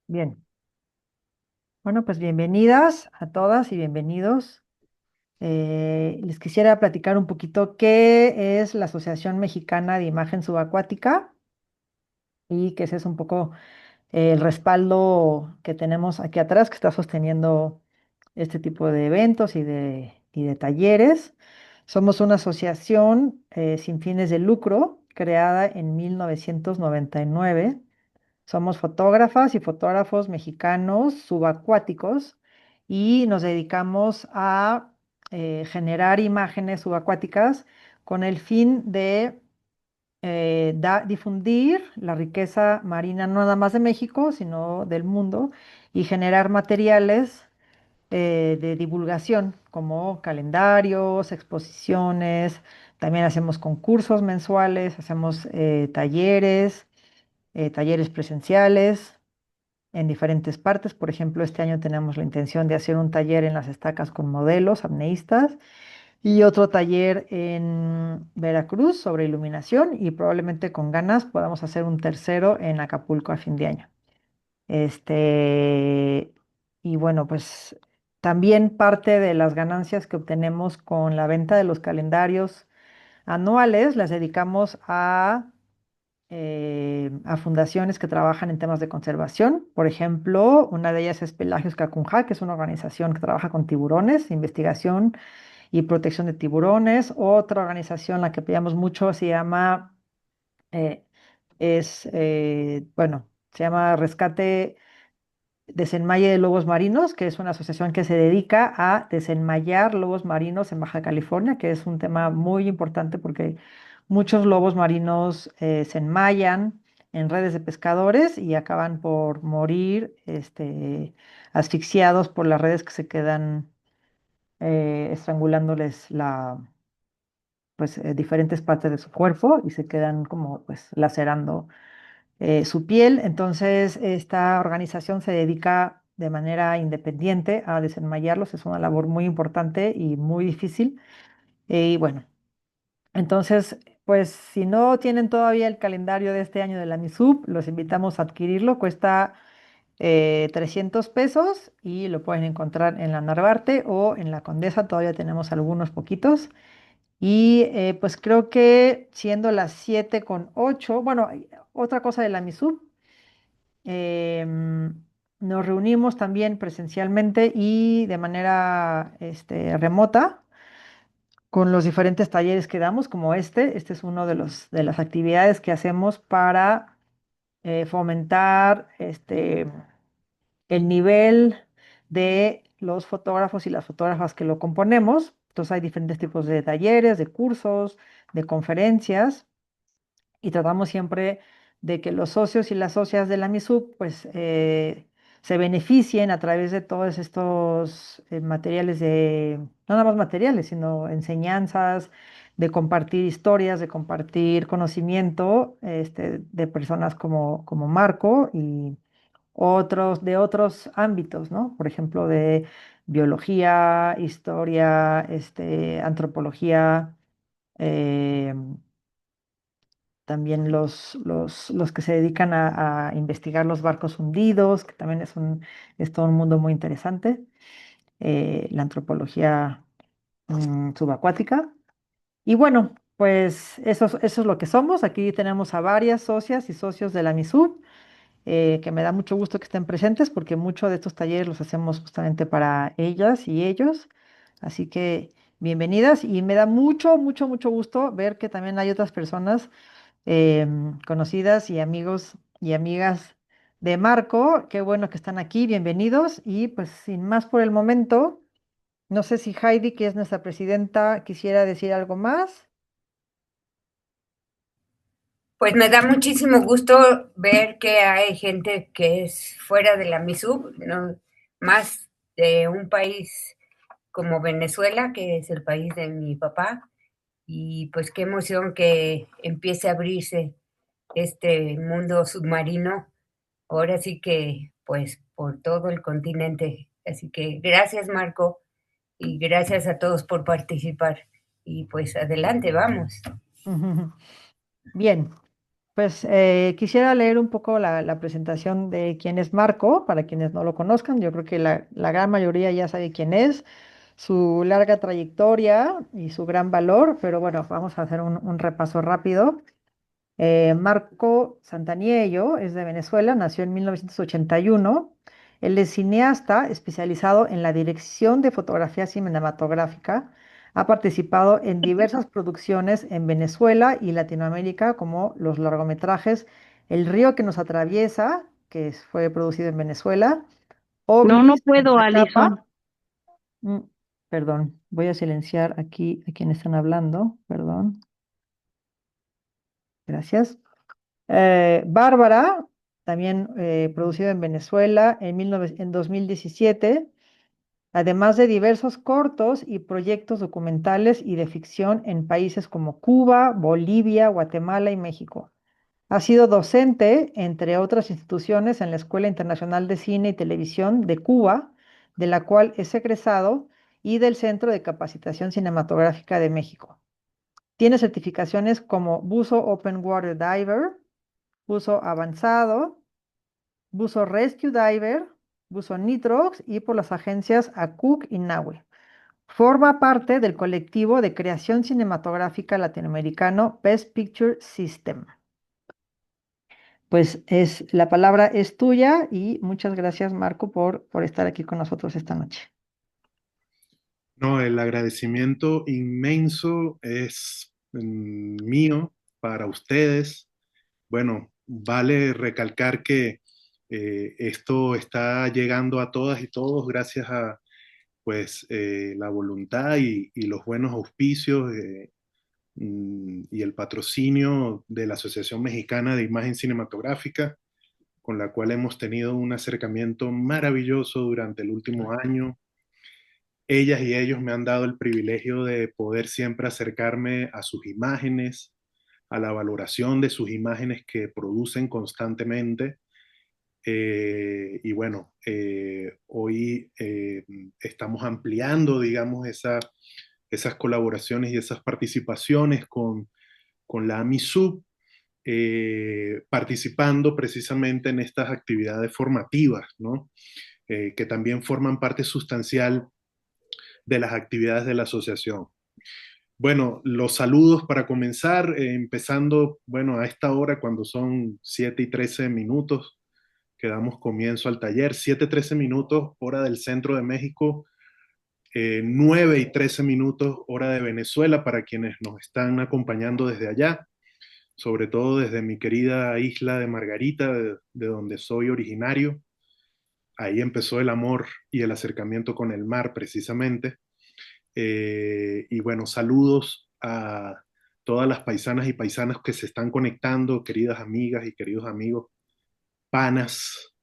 Bien, bueno, pues bienvenidas a todas y bienvenidos. Les quisiera platicar un poquito qué es la Asociación Mexicana de Imagen Subacuática y que ese es un poco el respaldo que tenemos aquí atrás que está sosteniendo este tipo de eventos y de talleres. Somos una asociación sin fines de lucro creada en 1999. Somos fotógrafas y fotógrafos mexicanos subacuáticos y nos dedicamos a generar imágenes subacuáticas con el fin de difundir la riqueza marina no nada más de México, sino del mundo y generar materiales de divulgación como calendarios, exposiciones. También hacemos concursos mensuales, hacemos talleres presenciales en diferentes partes. Por ejemplo, este año tenemos la intención de hacer un taller en las estacas con modelos apneístas y otro taller en Veracruz sobre iluminación y probablemente con ganas podamos hacer un tercero en Acapulco a fin de año. Este, y bueno, pues también parte de las ganancias que obtenemos con la venta de los calendarios anuales las dedicamos a fundaciones que trabajan en temas de conservación. Por ejemplo, una de ellas es Pelagios Cacunja, que es una organización que trabaja con tiburones, investigación y protección de tiburones. Otra organización, la que apoyamos mucho, se llama, eh, bueno, se llama Rescate Desenmaye de Lobos Marinos, que es una asociación que se dedica a desenmayar lobos marinos en Baja California, que es un tema muy importante porque muchos lobos marinos se enmayan en redes de pescadores y acaban por morir asfixiados por las redes que se quedan estrangulándoles diferentes partes de su cuerpo y se quedan como pues lacerando su piel. Entonces, esta organización se dedica de manera independiente a desenmayarlos. Es una labor muy importante y muy difícil. Y bueno, entonces, pues si no tienen todavía el calendario de este año de la MISUB, los invitamos a adquirirlo. Cuesta 300 pesos y lo pueden encontrar en la Narvarte o en la Condesa. Todavía tenemos algunos poquitos. Y pues creo que siendo las 7:08, bueno, otra cosa de la MISUB. Em, Nos reunimos también presencialmente y de manera remota con los diferentes talleres que damos, como este. Este es uno de las actividades que hacemos para fomentar el nivel de los fotógrafos y las fotógrafas que lo componemos. Entonces hay diferentes tipos de talleres, de cursos, de conferencias y tratamos siempre de que los socios y las socias de la MISUB pues se beneficien a través de todos estos materiales no nada más materiales, sino enseñanzas, de compartir historias, de compartir conocimiento de personas como Marco y de otros ámbitos, ¿no? Por ejemplo, de biología, historia, antropología. em, También los que se dedican a investigar los barcos hundidos, que también es todo un mundo muy interesante, la antropología subacuática. Y bueno, pues eso es lo que somos. Aquí tenemos a varias socias y socios de la MISUB, que me da mucho gusto que estén presentes porque muchos de estos talleres los hacemos justamente para ellas y ellos. Así que bienvenidas y me da mucho, mucho, mucho gusto ver que también hay otras personas conocidas y amigos y amigas de Marco. Qué bueno que están aquí, bienvenidos. Y pues sin más por el momento, no sé si Heidi, que es nuestra presidenta, quisiera decir algo más. Pues me da muchísimo gusto ver que hay gente que es fuera de la MISUB, no, más de un país como Venezuela, que es el país de mi papá, y pues qué emoción que empiece a abrirse este mundo submarino, ahora sí que pues por todo el continente. Así que gracias Marco y gracias a todos por participar y pues adelante, vamos. Bien. Pues quisiera leer un poco la presentación de quién es Marco, para quienes no lo conozcan. Yo creo que la gran mayoría ya sabe quién es, su larga trayectoria y su gran valor, pero bueno, vamos a hacer un repaso rápido. Marco Santaniello es de Venezuela, nació en 1981. Él es cineasta especializado en la dirección de fotografía cinematográfica. Ha participado en diversas producciones en Venezuela y Latinoamérica, como los largometrajes El río que nos atraviesa, fue producido en Venezuela, No, no OVNIs en puedo, Zacapa. Alison. Mm, Perdón, voy a silenciar aquí a quienes están hablando, perdón, gracias. Bárbara, también producido en Venezuela en 2017, además de diversos cortos y proyectos documentales y de ficción en países como Cuba, Bolivia, Guatemala y México. Ha sido docente, entre otras instituciones, en la Escuela Internacional de Cine y Televisión de Cuba, de la cual es egresado, y del Centro de Capacitación Cinematográfica de México. Tiene certificaciones como buzo Open Water Diver, buzo avanzado, buzo Rescue Diver, buzo Nitrox y por las agencias ACUC y NAWE. Forma parte del colectivo de creación cinematográfica latinoamericano Best Picture System. Pues la palabra es tuya y muchas gracias, Marco, por estar aquí con nosotros esta noche. No, el agradecimiento inmenso es mío para ustedes. Bueno, vale recalcar que esto está llegando a todas y todos gracias a pues la voluntad y los buenos auspicios y el patrocinio de la Asociación Mexicana de Imagen Cinematográfica, con la cual hemos tenido un acercamiento maravilloso durante el último año. Ellas y ellos me han dado el privilegio de poder siempre acercarme a sus imágenes, a la valoración de sus imágenes que producen constantemente. Y bueno, hoy estamos ampliando, digamos, esas colaboraciones y esas participaciones con la AMISUB, participando precisamente en estas actividades formativas, ¿no? Que también forman parte sustancial de las actividades de la asociación. Bueno, los saludos para comenzar, empezando, bueno, a esta hora cuando son 7:13 que damos comienzo al taller, 7:13, hora del centro de México, 9:13, hora de Venezuela, para quienes nos están acompañando desde allá, sobre todo desde mi querida isla de Margarita, de donde soy originario. Ahí empezó el amor y el acercamiento con el mar, precisamente. Y bueno, saludos a todas las paisanas y paisanos que se están conectando, queridas amigas y queridos amigos, panas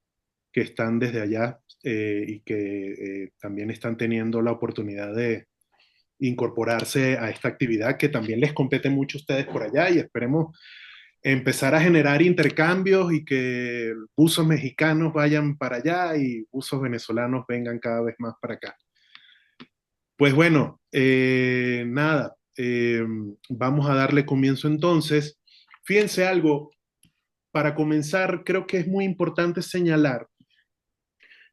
que están desde allá y que también están teniendo la oportunidad de incorporarse a esta actividad que también les compete mucho a ustedes por allá, y esperemos empezar a generar intercambios y que buzos mexicanos vayan para allá y buzos venezolanos vengan cada vez más para acá. Pues bueno, nada, vamos a darle comienzo entonces. Fíjense algo, para comenzar, creo que es muy importante señalar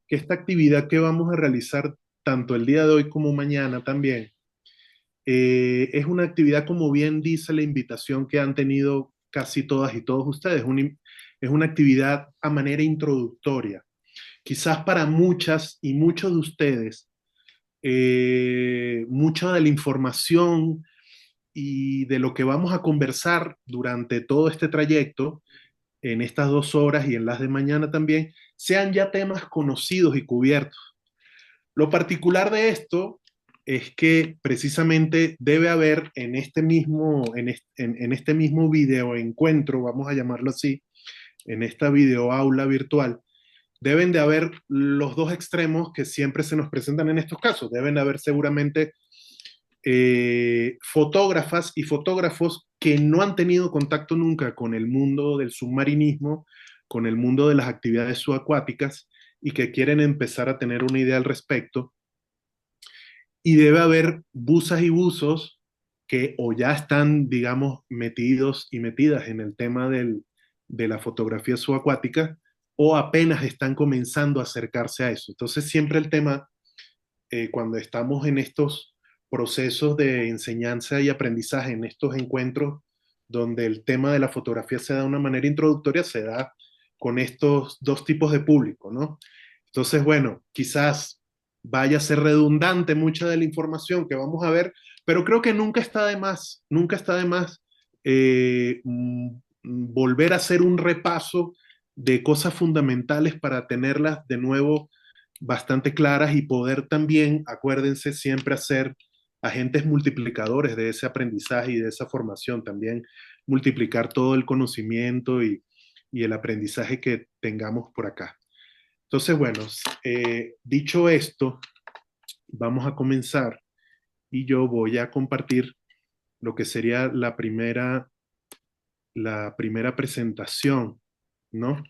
que esta actividad que vamos a realizar tanto el día de hoy como mañana también, es una actividad, como bien dice la invitación que han tenido casi todas y todos ustedes, es una actividad a manera introductoria. Quizás para muchas y muchos de ustedes, mucha de la información y de lo que vamos a conversar durante todo este trayecto, en estas 2 horas y en las de mañana también, sean ya temas conocidos y cubiertos. Lo particular de esto es que precisamente debe haber en este mismo video encuentro, vamos a llamarlo así, en esta video aula virtual, deben de haber los dos extremos que siempre se nos presentan en estos casos. Deben de haber seguramente fotógrafas y fotógrafos que no han tenido contacto nunca con el mundo del submarinismo, con el mundo de las actividades subacuáticas y que quieren empezar a tener una idea al respecto. Y debe haber buzas y buzos que o ya están, digamos, metidos y metidas en el tema de la fotografía subacuática o apenas están comenzando a acercarse a eso. Entonces siempre el tema, cuando estamos en estos procesos de enseñanza y aprendizaje, en estos encuentros donde el tema de la fotografía se da de una manera introductoria, se da con estos dos tipos de público, ¿no? Entonces, bueno, quizás vaya a ser redundante mucha de la información que vamos a ver, pero creo que nunca está de más, nunca está de más volver a hacer un repaso de cosas fundamentales para tenerlas de nuevo bastante claras y poder también, acuérdense, siempre hacer agentes multiplicadores de ese aprendizaje y de esa formación, también multiplicar todo el conocimiento y el aprendizaje que tengamos por acá. Entonces, bueno, dicho esto, vamos a comenzar y yo voy a compartir lo que sería la primera presentación, ¿no?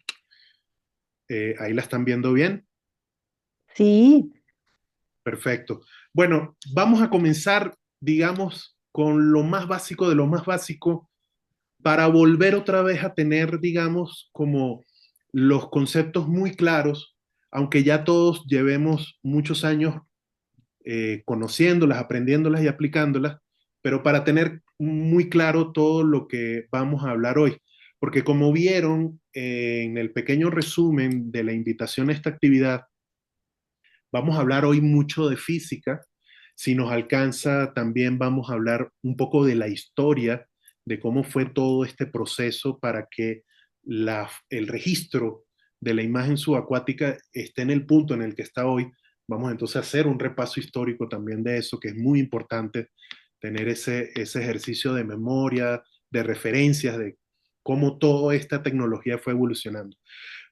Ahí la están viendo bien. Sí, Perfecto. Bueno, vamos a comenzar, digamos, con lo más básico de lo más básico para volver otra vez a tener, digamos, como los conceptos muy claros, aunque ya todos llevemos muchos años conociéndolas, aprendiéndolas y aplicándolas, pero para tener muy claro todo lo que vamos a hablar hoy. Porque como vieron en el pequeño resumen de la invitación a esta actividad, vamos a hablar hoy mucho de física. Si nos alcanza, también vamos a hablar un poco de la historia, de cómo fue todo este proceso para que el registro de la imagen subacuática esté en el punto en el que está hoy. Vamos entonces a hacer un repaso histórico también de eso, que es muy importante tener ese ejercicio de memoria, de referencias, de cómo toda esta tecnología fue evolucionando.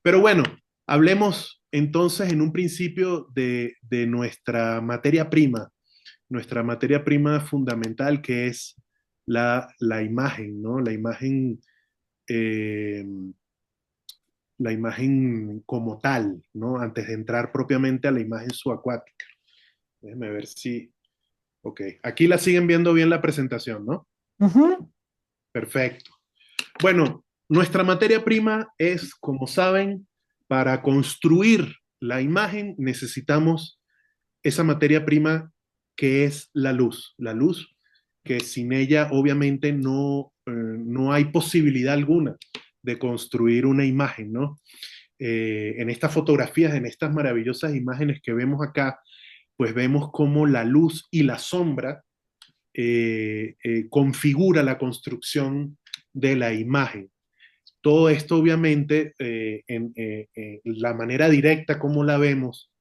Pero bueno, hablemos entonces en un principio de nuestra materia prima fundamental, que es la imagen, ¿no? Eh, la imagen como tal, ¿no? Antes de entrar propiamente a la imagen subacuática. Déjenme ver si... Ok, aquí la siguen viendo bien la presentación, ¿no? ujú, Perfecto. Bueno, nuestra materia prima es, como saben, para construir la imagen necesitamos esa materia prima que es la luz que sin ella obviamente no hay posibilidad alguna de construir una imagen, ¿no? En estas fotografías, en estas maravillosas imágenes que vemos acá, pues vemos cómo la luz y la sombra configura la construcción de la imagen. Todo esto obviamente en la manera directa como la vemos,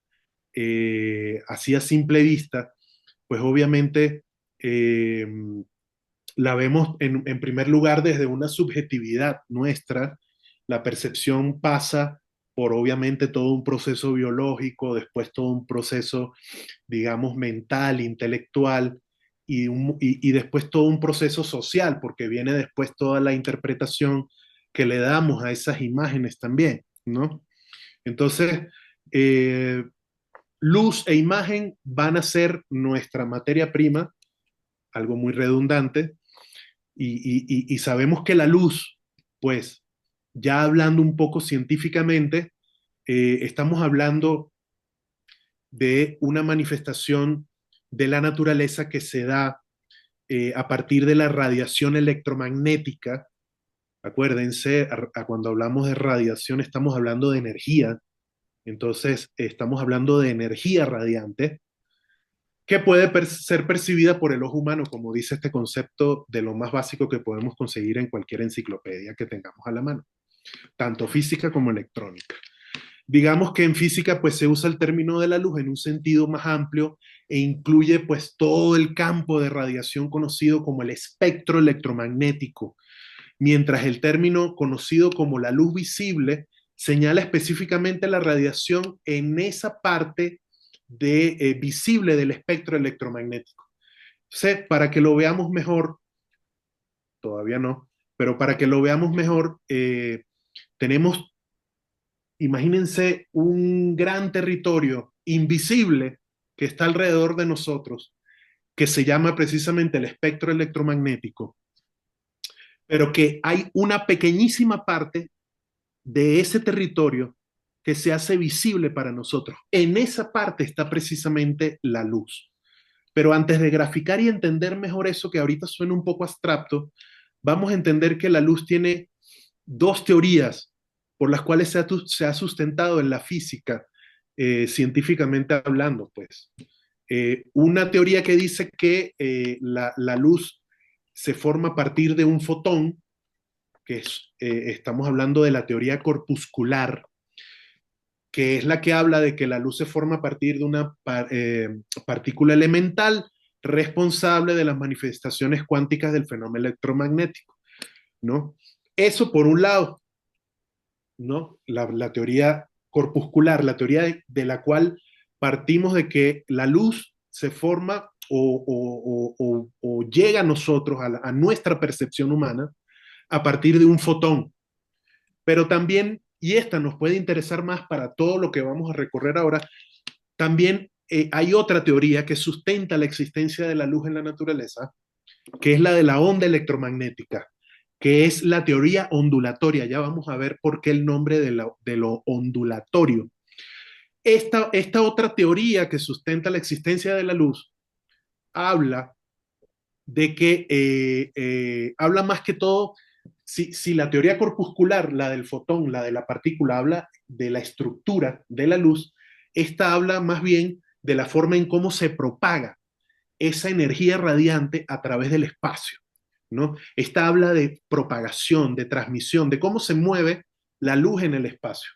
así a simple vista, pues obviamente eh, la vemos en primer lugar desde una subjetividad nuestra. La percepción pasa por obviamente todo un proceso biológico, después todo un proceso, digamos, mental, intelectual, y después todo un proceso social, porque viene después toda la interpretación que le damos a esas imágenes también, ¿no? Entonces, eh, luz e imagen van a ser nuestra materia prima, algo muy redundante, y sabemos que la luz, pues, ya hablando un poco científicamente, estamos hablando de una manifestación de la naturaleza que se da a partir de la radiación electromagnética. Acuérdense, cuando hablamos de radiación estamos hablando de energía, entonces estamos hablando de energía radiante que puede ser percibida por el ojo humano, como dice este concepto de lo más básico que podemos conseguir en cualquier enciclopedia que tengamos a la mano, tanto física como electrónica. Digamos que en física pues se usa el término de la luz en un sentido más amplio e incluye pues todo el campo de radiación conocido como el espectro electromagnético, mientras el término conocido como la luz visible señala específicamente la radiación en esa parte visible del espectro electromagnético. Entonces, para que lo veamos mejor, todavía no, pero para que lo veamos mejor, tenemos, imagínense un gran territorio invisible que está alrededor de nosotros, que se llama precisamente el espectro electromagnético, pero que hay una pequeñísima parte de ese territorio que se hace visible para nosotros. En esa parte está precisamente la luz. Pero antes de graficar y entender mejor eso, que ahorita suena un poco abstracto, vamos a entender que la luz tiene dos teorías por las cuales se ha sustentado en la física, científicamente hablando, pues. Una teoría que dice que la luz se forma a partir de un fotón, que estamos hablando de la teoría corpuscular, que es la que habla de que la luz se forma a partir de una partícula elemental responsable de las manifestaciones cuánticas del fenómeno electromagnético, ¿no? Eso por un lado, ¿no? La teoría corpuscular, la teoría de la cual partimos de que la luz se forma o llega a nosotros, a nuestra percepción humana, a partir de un fotón. Pero también, y esta nos puede interesar más para todo lo que vamos a recorrer ahora, también hay otra teoría que sustenta la existencia de la luz en la naturaleza, que es la de la onda electromagnética, que es la teoría ondulatoria. Ya vamos a ver por qué el nombre de lo ondulatorio. Esta otra teoría que sustenta la existencia de la luz habla de que, habla más que todo, si la teoría corpuscular, la del fotón, la de la partícula, habla de la estructura de la luz, esta habla más bien de la forma en cómo se propaga esa energía radiante a través del espacio, ¿no? Esta habla de propagación, de transmisión, de cómo se mueve la luz en el espacio.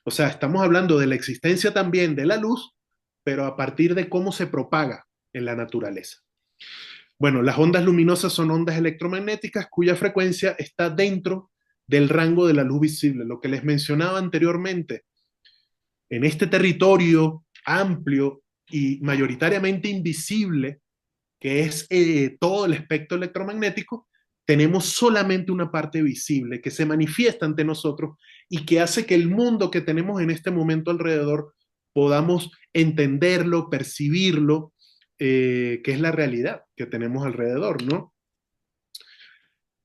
O sea, estamos hablando de la existencia también de la luz, pero a partir de cómo se propaga en la naturaleza. Bueno, las ondas luminosas son ondas electromagnéticas cuya frecuencia está dentro del rango de la luz visible, lo que les mencionaba anteriormente. En este territorio amplio y mayoritariamente invisible, que es todo el espectro electromagnético, tenemos solamente una parte visible que se manifiesta ante nosotros y que hace que el mundo que tenemos en este momento alrededor podamos entenderlo, percibirlo, que es la realidad que tenemos alrededor, ¿no?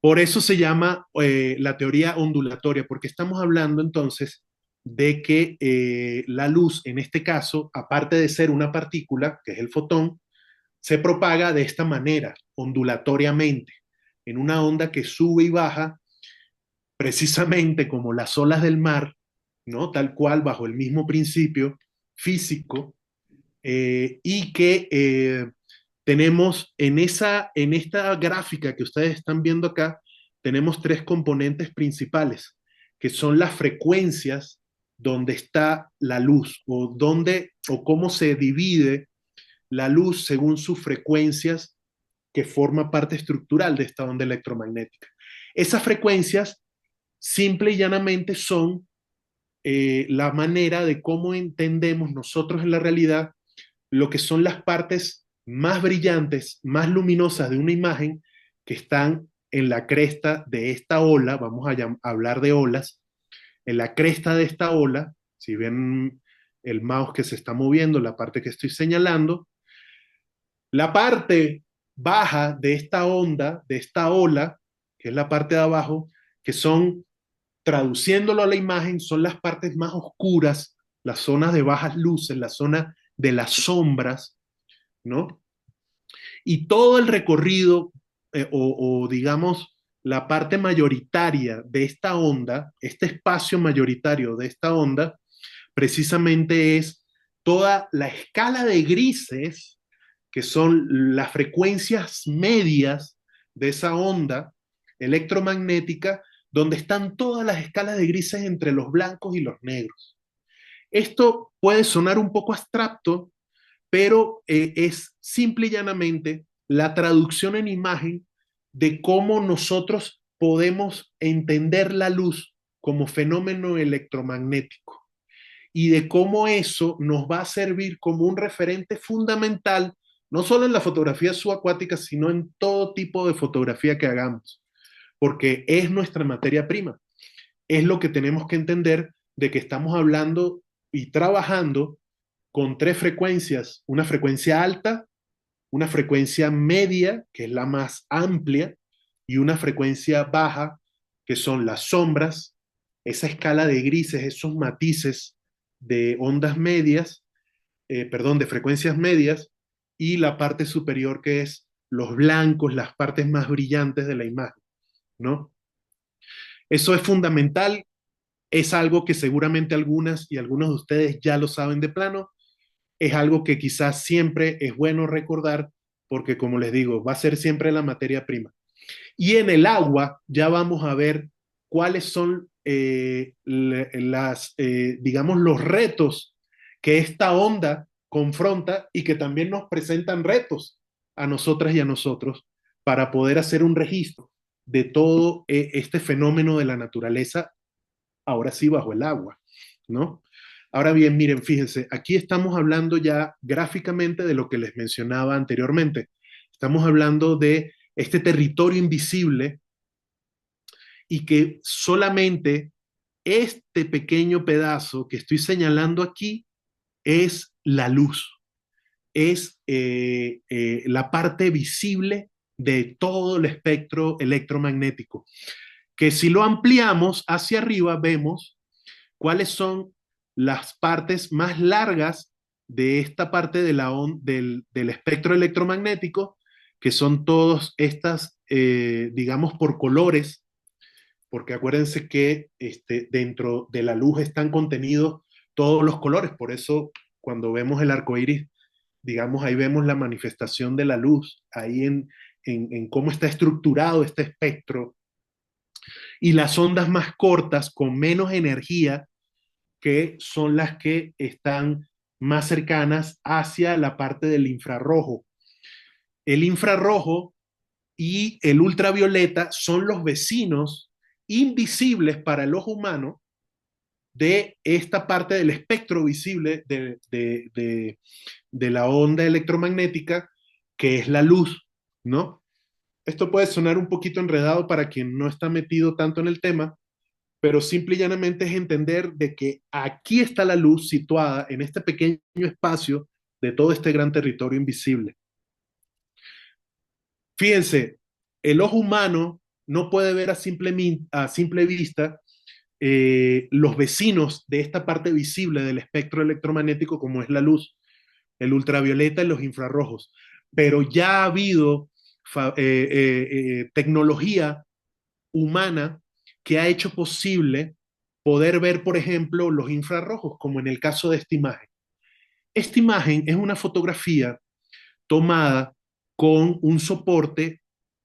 Por eso se llama la teoría ondulatoria, porque estamos hablando entonces de que la luz, en este caso, aparte de ser una partícula, que es el fotón, se propaga de esta manera, ondulatoriamente, en una onda que sube y baja, precisamente como las olas del mar, ¿no? Tal cual, bajo el mismo principio físico, y que tenemos en esta gráfica que ustedes están viendo acá, tenemos tres componentes principales, que son las frecuencias donde está la luz, o cómo se divide la luz según sus frecuencias, que forma parte estructural de esta onda electromagnética. Esas frecuencias simple y llanamente son la manera de cómo entendemos nosotros en la realidad lo que son las partes más brillantes, más luminosas de una imagen que están en la cresta de esta ola. Vamos a hablar de olas. En la cresta de esta ola, si ven el mouse que se está moviendo, la parte que estoy señalando, la parte baja de esta onda, de esta ola, que es la parte de abajo, que son, traduciéndolo a la imagen, son las partes más oscuras, las zonas de bajas luces, la zona de las sombras, ¿no? Y todo el recorrido, digamos, la parte mayoritaria de esta onda, este espacio mayoritario de esta onda, precisamente es toda la escala de grises, que son las frecuencias medias de esa onda electromagnética, donde están todas las escalas de grises entre los blancos y los negros. Esto puede sonar un poco abstracto, pero es simple y llanamente la traducción en imagen de cómo nosotros podemos entender la luz como fenómeno electromagnético y de cómo eso nos va a servir como un referente fundamental, no solo en la fotografía subacuática, sino en todo tipo de fotografía que hagamos, porque es nuestra materia prima. Es lo que tenemos que entender de que estamos hablando y trabajando con tres frecuencias: una frecuencia alta, una frecuencia media, que es la más amplia, y una frecuencia baja, que son las sombras, esa escala de grises, esos matices de ondas medias, perdón, de frecuencias medias, y la parte superior que es los blancos, las partes más brillantes de la imagen, ¿no? Eso es fundamental, es algo que seguramente algunas y algunos de ustedes ya lo saben de plano, es algo que quizás siempre es bueno recordar porque, como les digo, va a ser siempre la materia prima. Y en el agua ya vamos a ver cuáles son digamos, los retos que esta onda confronta y que también nos presentan retos a nosotras y a nosotros para poder hacer un registro de todo este fenómeno de la naturaleza, ahora sí bajo el agua, ¿no? Ahora bien, miren, fíjense, aquí estamos hablando ya gráficamente de lo que les mencionaba anteriormente. Estamos hablando de este territorio invisible y que solamente este pequeño pedazo que estoy señalando aquí es la luz, es la parte visible de todo el espectro electromagnético, que si lo ampliamos hacia arriba vemos cuáles son las partes más largas de esta parte de del espectro electromagnético, que son todas estas, digamos, por colores, porque acuérdense que dentro de la luz están contenidos todos los colores, por eso cuando vemos el arco iris, digamos, ahí vemos la manifestación de la luz, ahí en cómo está estructurado este espectro, y las ondas más cortas, con menos energía, que son las que están más cercanas hacia la parte del infrarrojo. El infrarrojo y el ultravioleta son los vecinos invisibles para el ojo humano de esta parte del espectro visible de la onda electromagnética, que es la luz, ¿no? Esto puede sonar un poquito enredado para quien no está metido tanto en el tema, pero simple y llanamente es entender de que aquí está la luz situada en este pequeño espacio de todo este gran territorio invisible. Fíjense, el ojo humano no puede ver a simple vista los vecinos de esta parte visible del espectro electromagnético como es la luz, el ultravioleta y los infrarrojos, pero ya ha habido tecnología humana que ha hecho posible poder ver, por ejemplo, los infrarrojos, como en el caso de esta imagen. Esta imagen es una fotografía tomada con un soporte,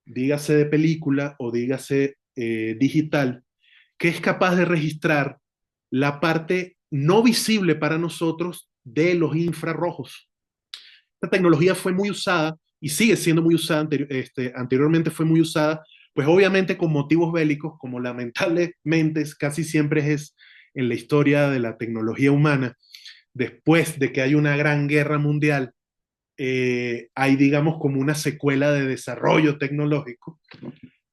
dígase de película o dígase digital, que es capaz de registrar la parte no visible para nosotros de los infrarrojos. Esta tecnología fue muy usada y sigue siendo muy usada, anteriormente fue muy usada, pues obviamente con motivos bélicos, como lamentablemente casi siempre es en la historia de la tecnología humana, después de que hay una gran guerra mundial, hay, digamos, como una secuela de desarrollo tecnológico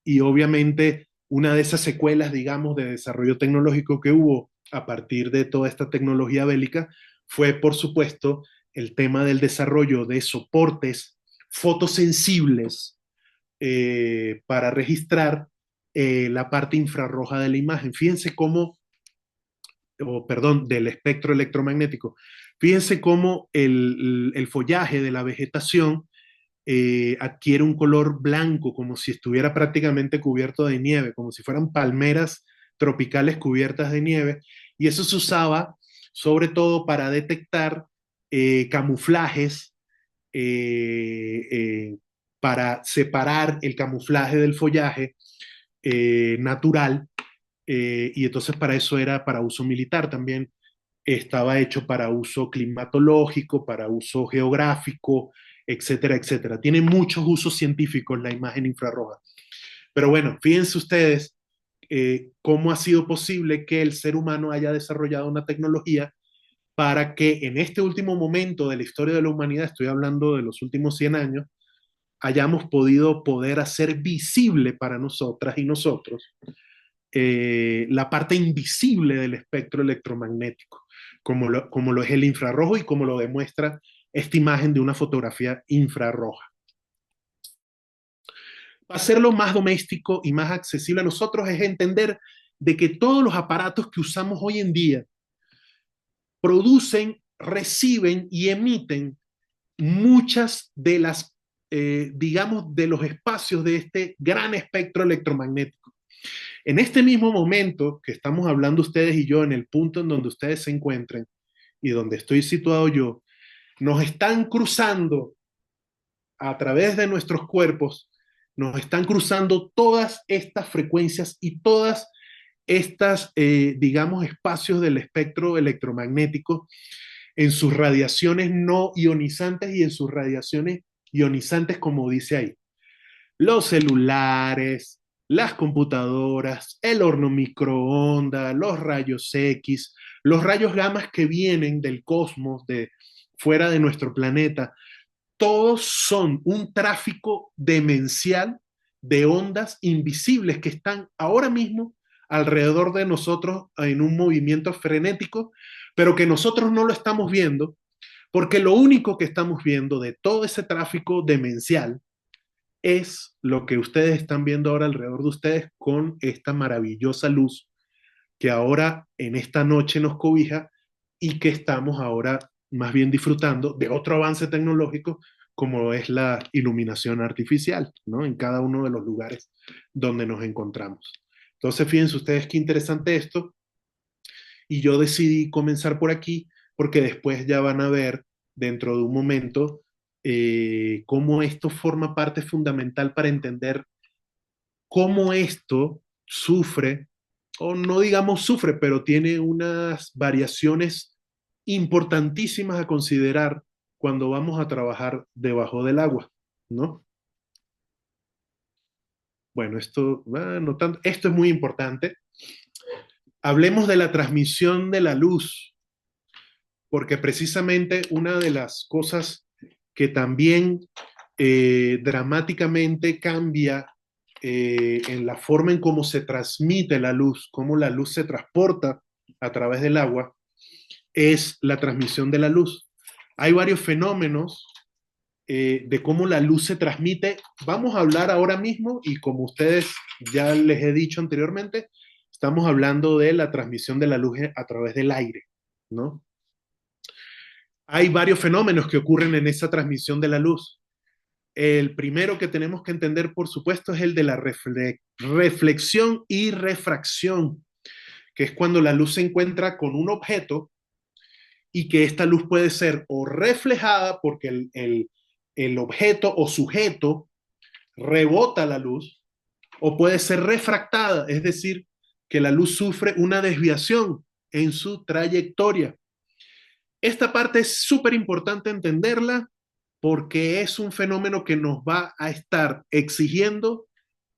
y obviamente una de esas secuelas, digamos, de desarrollo tecnológico que hubo a partir de toda esta tecnología bélica fue, por supuesto, el tema del desarrollo de soportes fotosensibles para registrar la parte infrarroja de la imagen. Fíjense cómo, perdón, del espectro electromagnético. Fíjense cómo el follaje de la vegetación adquiere un color blanco, como si estuviera prácticamente cubierto de nieve, como si fueran palmeras tropicales cubiertas de nieve, y eso se usaba sobre todo para detectar camuflajes, para separar el camuflaje del follaje natural, y entonces para eso era para uso militar también. Estaba hecho para uso climatológico, para uso geográfico, etcétera, etcétera. Tiene muchos usos científicos la imagen infrarroja. Pero bueno, fíjense ustedes cómo ha sido posible que el ser humano haya desarrollado una tecnología para que en este último momento de la historia de la humanidad, estoy hablando de los últimos 100 años, hayamos poder hacer visible para nosotras y nosotros la parte invisible del espectro electromagnético, como lo es el infrarrojo y como lo demuestra esta imagen de una fotografía infrarroja. Para hacerlo más doméstico y más accesible a nosotros es entender de que todos los aparatos que usamos hoy en día producen, reciben y emiten muchas de las, digamos, de los espacios de este gran espectro electromagnético. En este mismo momento que estamos hablando ustedes y yo, en el punto en donde ustedes se encuentren y donde estoy situado yo, nos están cruzando a través de nuestros cuerpos, nos están cruzando todas estas frecuencias y todas estas, digamos, espacios del espectro electromagnético en sus radiaciones no ionizantes y en sus radiaciones ionizantes, como dice ahí. Los celulares, las computadoras, el horno microondas, los rayos X, los rayos gamma que vienen del cosmos, de fuera de nuestro planeta, todos son un tráfico demencial de ondas invisibles que están ahora mismo alrededor de nosotros en un movimiento frenético, pero que nosotros no lo estamos viendo, porque lo único que estamos viendo de todo ese tráfico demencial es lo que ustedes están viendo ahora alrededor de ustedes con esta maravillosa luz que ahora en esta noche nos cobija y que estamos ahora más bien disfrutando de otro avance tecnológico como es la iluminación artificial, ¿no? En cada uno de los lugares donde nos encontramos. Entonces, fíjense ustedes qué interesante esto. Y yo decidí comenzar por aquí porque después ya van a ver dentro de un momento cómo esto forma parte fundamental para entender cómo esto sufre, o no digamos sufre, pero tiene unas variaciones importantísimas a considerar cuando vamos a trabajar debajo del agua, ¿no? Bueno, no tanto, esto es muy importante. Hablemos de la transmisión de la luz, porque precisamente una de las cosas que también dramáticamente cambia en la forma en cómo se transmite la luz, cómo la luz se transporta a través del agua, es la transmisión de la luz. Hay varios fenómenos de cómo la luz se transmite. Vamos a hablar ahora mismo y como ustedes ya les he dicho anteriormente, estamos hablando de la transmisión de la luz a través del aire, ¿no? Hay varios fenómenos que ocurren en esa transmisión de la luz. El primero que tenemos que entender, por supuesto, es el de la reflexión y refracción, que es cuando la luz se encuentra con un objeto y que esta luz puede ser o reflejada porque el objeto o sujeto rebota la luz, o puede ser refractada, es decir, que la luz sufre una desviación en su trayectoria. Esta parte es súper importante entenderla porque es un fenómeno que nos va a estar exigiendo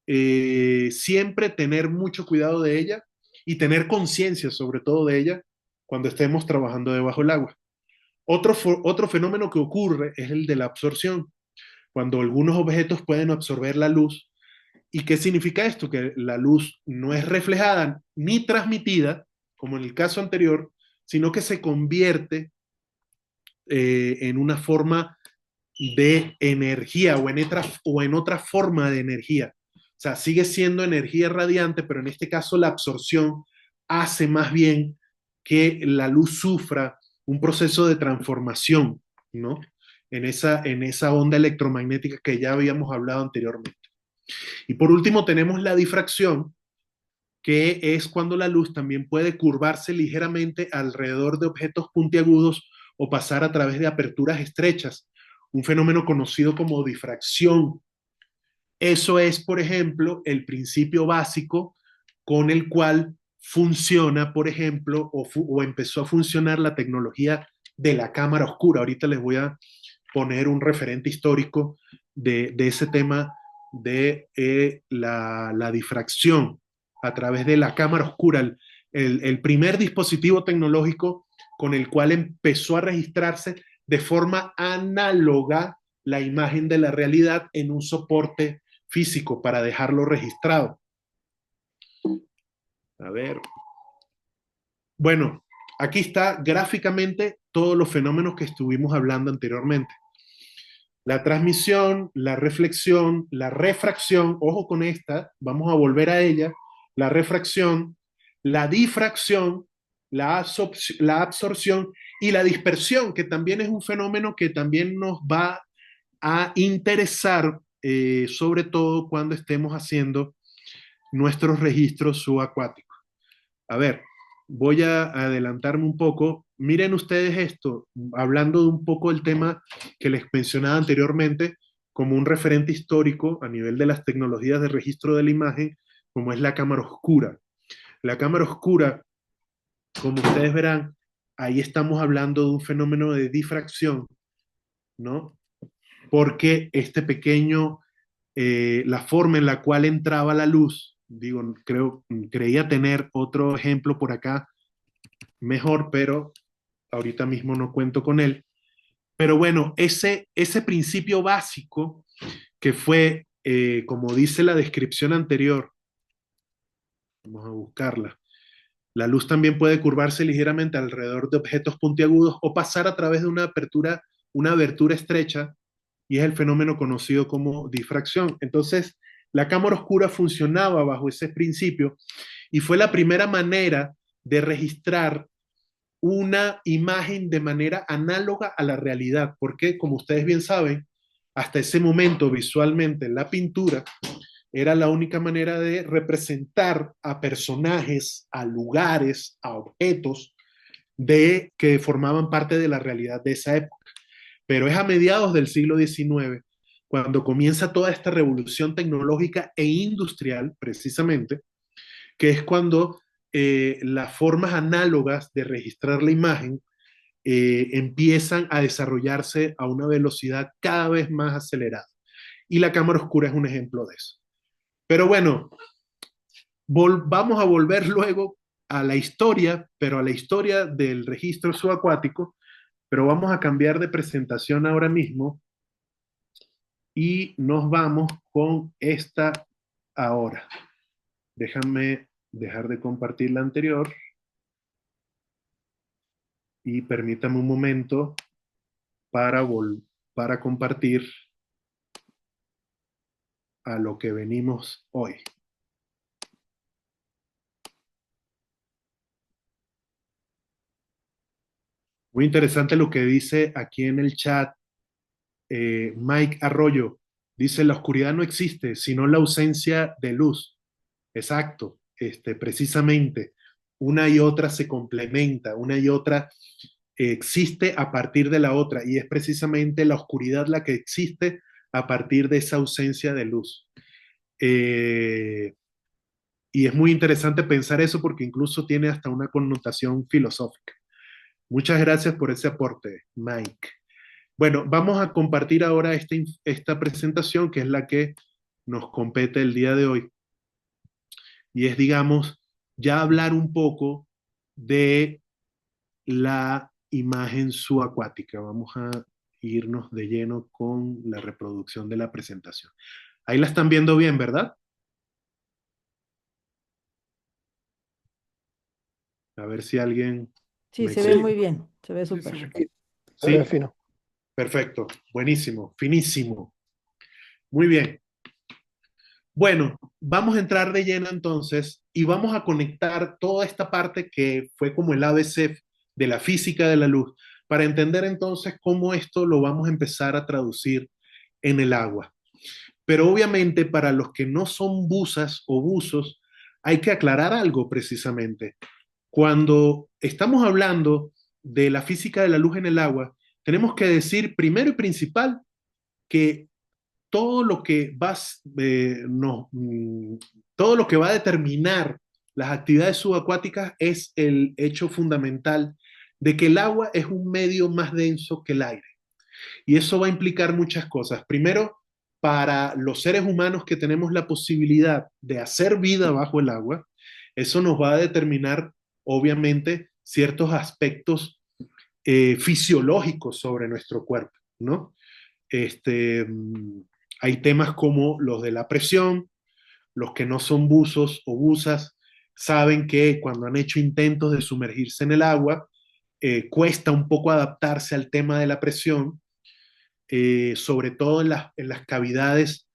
siempre tener mucho cuidado de ella y tener conciencia sobre todo de ella cuando estemos trabajando debajo del agua. Otro fenómeno que ocurre es el de la absorción, cuando algunos objetos pueden absorber la luz. ¿Y qué significa esto? Que la luz no es reflejada ni transmitida, como en el caso anterior, sino que se convierte en una forma de energía o en otra forma de energía. O sea, sigue siendo energía radiante, pero en este caso la absorción hace más bien que la luz sufra un proceso de transformación, ¿no? En esa onda electromagnética que ya habíamos hablado anteriormente. Y por último tenemos la difracción, que es cuando la luz también puede curvarse ligeramente alrededor de objetos puntiagudos o pasar a través de aperturas estrechas, un fenómeno conocido como difracción. Eso es, por ejemplo, el principio básico con el cual funciona, por ejemplo, o empezó a funcionar la tecnología de la cámara oscura. Ahorita les voy a poner un referente histórico de ese tema de la difracción a través de la cámara oscura, el primer dispositivo tecnológico con el cual empezó a registrarse de forma análoga la imagen de la realidad en un soporte físico para dejarlo registrado. A ver. Bueno, aquí está gráficamente todos los fenómenos que estuvimos hablando anteriormente. La transmisión, la reflexión, la refracción, ojo con esta, vamos a volver a ella, la refracción, la difracción, la absorción y la dispersión, que también es un fenómeno que también nos va a interesar, sobre todo cuando estemos haciendo nuestros registros subacuáticos. A ver, voy a adelantarme un poco. Miren ustedes esto, hablando de un poco del tema que les mencionaba anteriormente, como un referente histórico a nivel de las tecnologías de registro de la imagen, como es la cámara oscura. La cámara oscura, como ustedes verán, ahí estamos hablando de un fenómeno de difracción, ¿no? Porque este pequeño, la forma en la cual entraba la luz, digo, creía tener otro ejemplo por acá mejor, pero ahorita mismo no cuento con él. Pero bueno, ese principio básico que fue, como dice la descripción anterior, vamos a buscarla. La luz también puede curvarse ligeramente alrededor de objetos puntiagudos o pasar a través de una abertura estrecha, y es el fenómeno conocido como difracción. Entonces, la cámara oscura funcionaba bajo ese principio y fue la primera manera de registrar una imagen de manera análoga a la realidad, porque como ustedes bien saben, hasta ese momento visualmente la pintura era la única manera de representar a personajes, a lugares, a objetos que formaban parte de la realidad de esa época. Pero es a mediados del siglo XIX cuando comienza toda esta revolución tecnológica e industrial, precisamente, que es cuando las formas análogas de registrar la imagen empiezan a desarrollarse a una velocidad cada vez más acelerada. Y la cámara oscura es un ejemplo de eso. Pero bueno, vamos a volver luego a la historia, pero a la historia del registro subacuático, pero vamos a cambiar de presentación ahora mismo y nos vamos con esta ahora. Déjame dejar de compartir la anterior y permítame un momento para compartir a lo que venimos hoy. Muy interesante lo que dice aquí en el chat Mike Arroyo. Dice, la oscuridad no existe, sino la ausencia de luz. Exacto, precisamente. Una y otra se complementa, una y otra existe a partir de la otra, y es precisamente la oscuridad la que existe a partir de esa ausencia de luz. Y es muy interesante pensar eso porque incluso tiene hasta una connotación filosófica. Muchas gracias por ese aporte, Mike. Bueno, vamos a compartir ahora esta presentación que es la que nos compete el día de hoy. Y es, digamos, ya hablar un poco de la imagen subacuática. Vamos a irnos de lleno con la reproducción de la presentación. Ahí la están viendo bien, ¿verdad? A ver si alguien Sí, me se ve confirma. muy bien, se ve Sí, sí, súper. aquí se Sí, ve fino. perfecto, buenísimo, finísimo. Muy bien. Bueno, vamos a entrar de lleno entonces y vamos a conectar toda esta parte que fue como el ABC de la física de la luz para entender entonces cómo esto lo vamos a empezar a traducir en el agua. Pero obviamente para los que no son buzas o buzos, hay que aclarar algo precisamente. Cuando estamos hablando de la física de la luz en el agua, tenemos que decir primero y principal que todo lo que va, no, todo lo que va a determinar las actividades subacuáticas es el hecho fundamental de que el agua es un medio más denso que el aire. Y eso va a implicar muchas cosas. Primero, para los seres humanos que tenemos la posibilidad de hacer vida bajo el agua, eso nos va a determinar, obviamente, ciertos aspectos fisiológicos sobre nuestro cuerpo, ¿no? Este, hay temas como los de la presión. Los que no son buzos o buzas saben que cuando han hecho intentos de sumergirse en el agua, cuesta un poco adaptarse al tema de la presión, sobre todo en las cavidades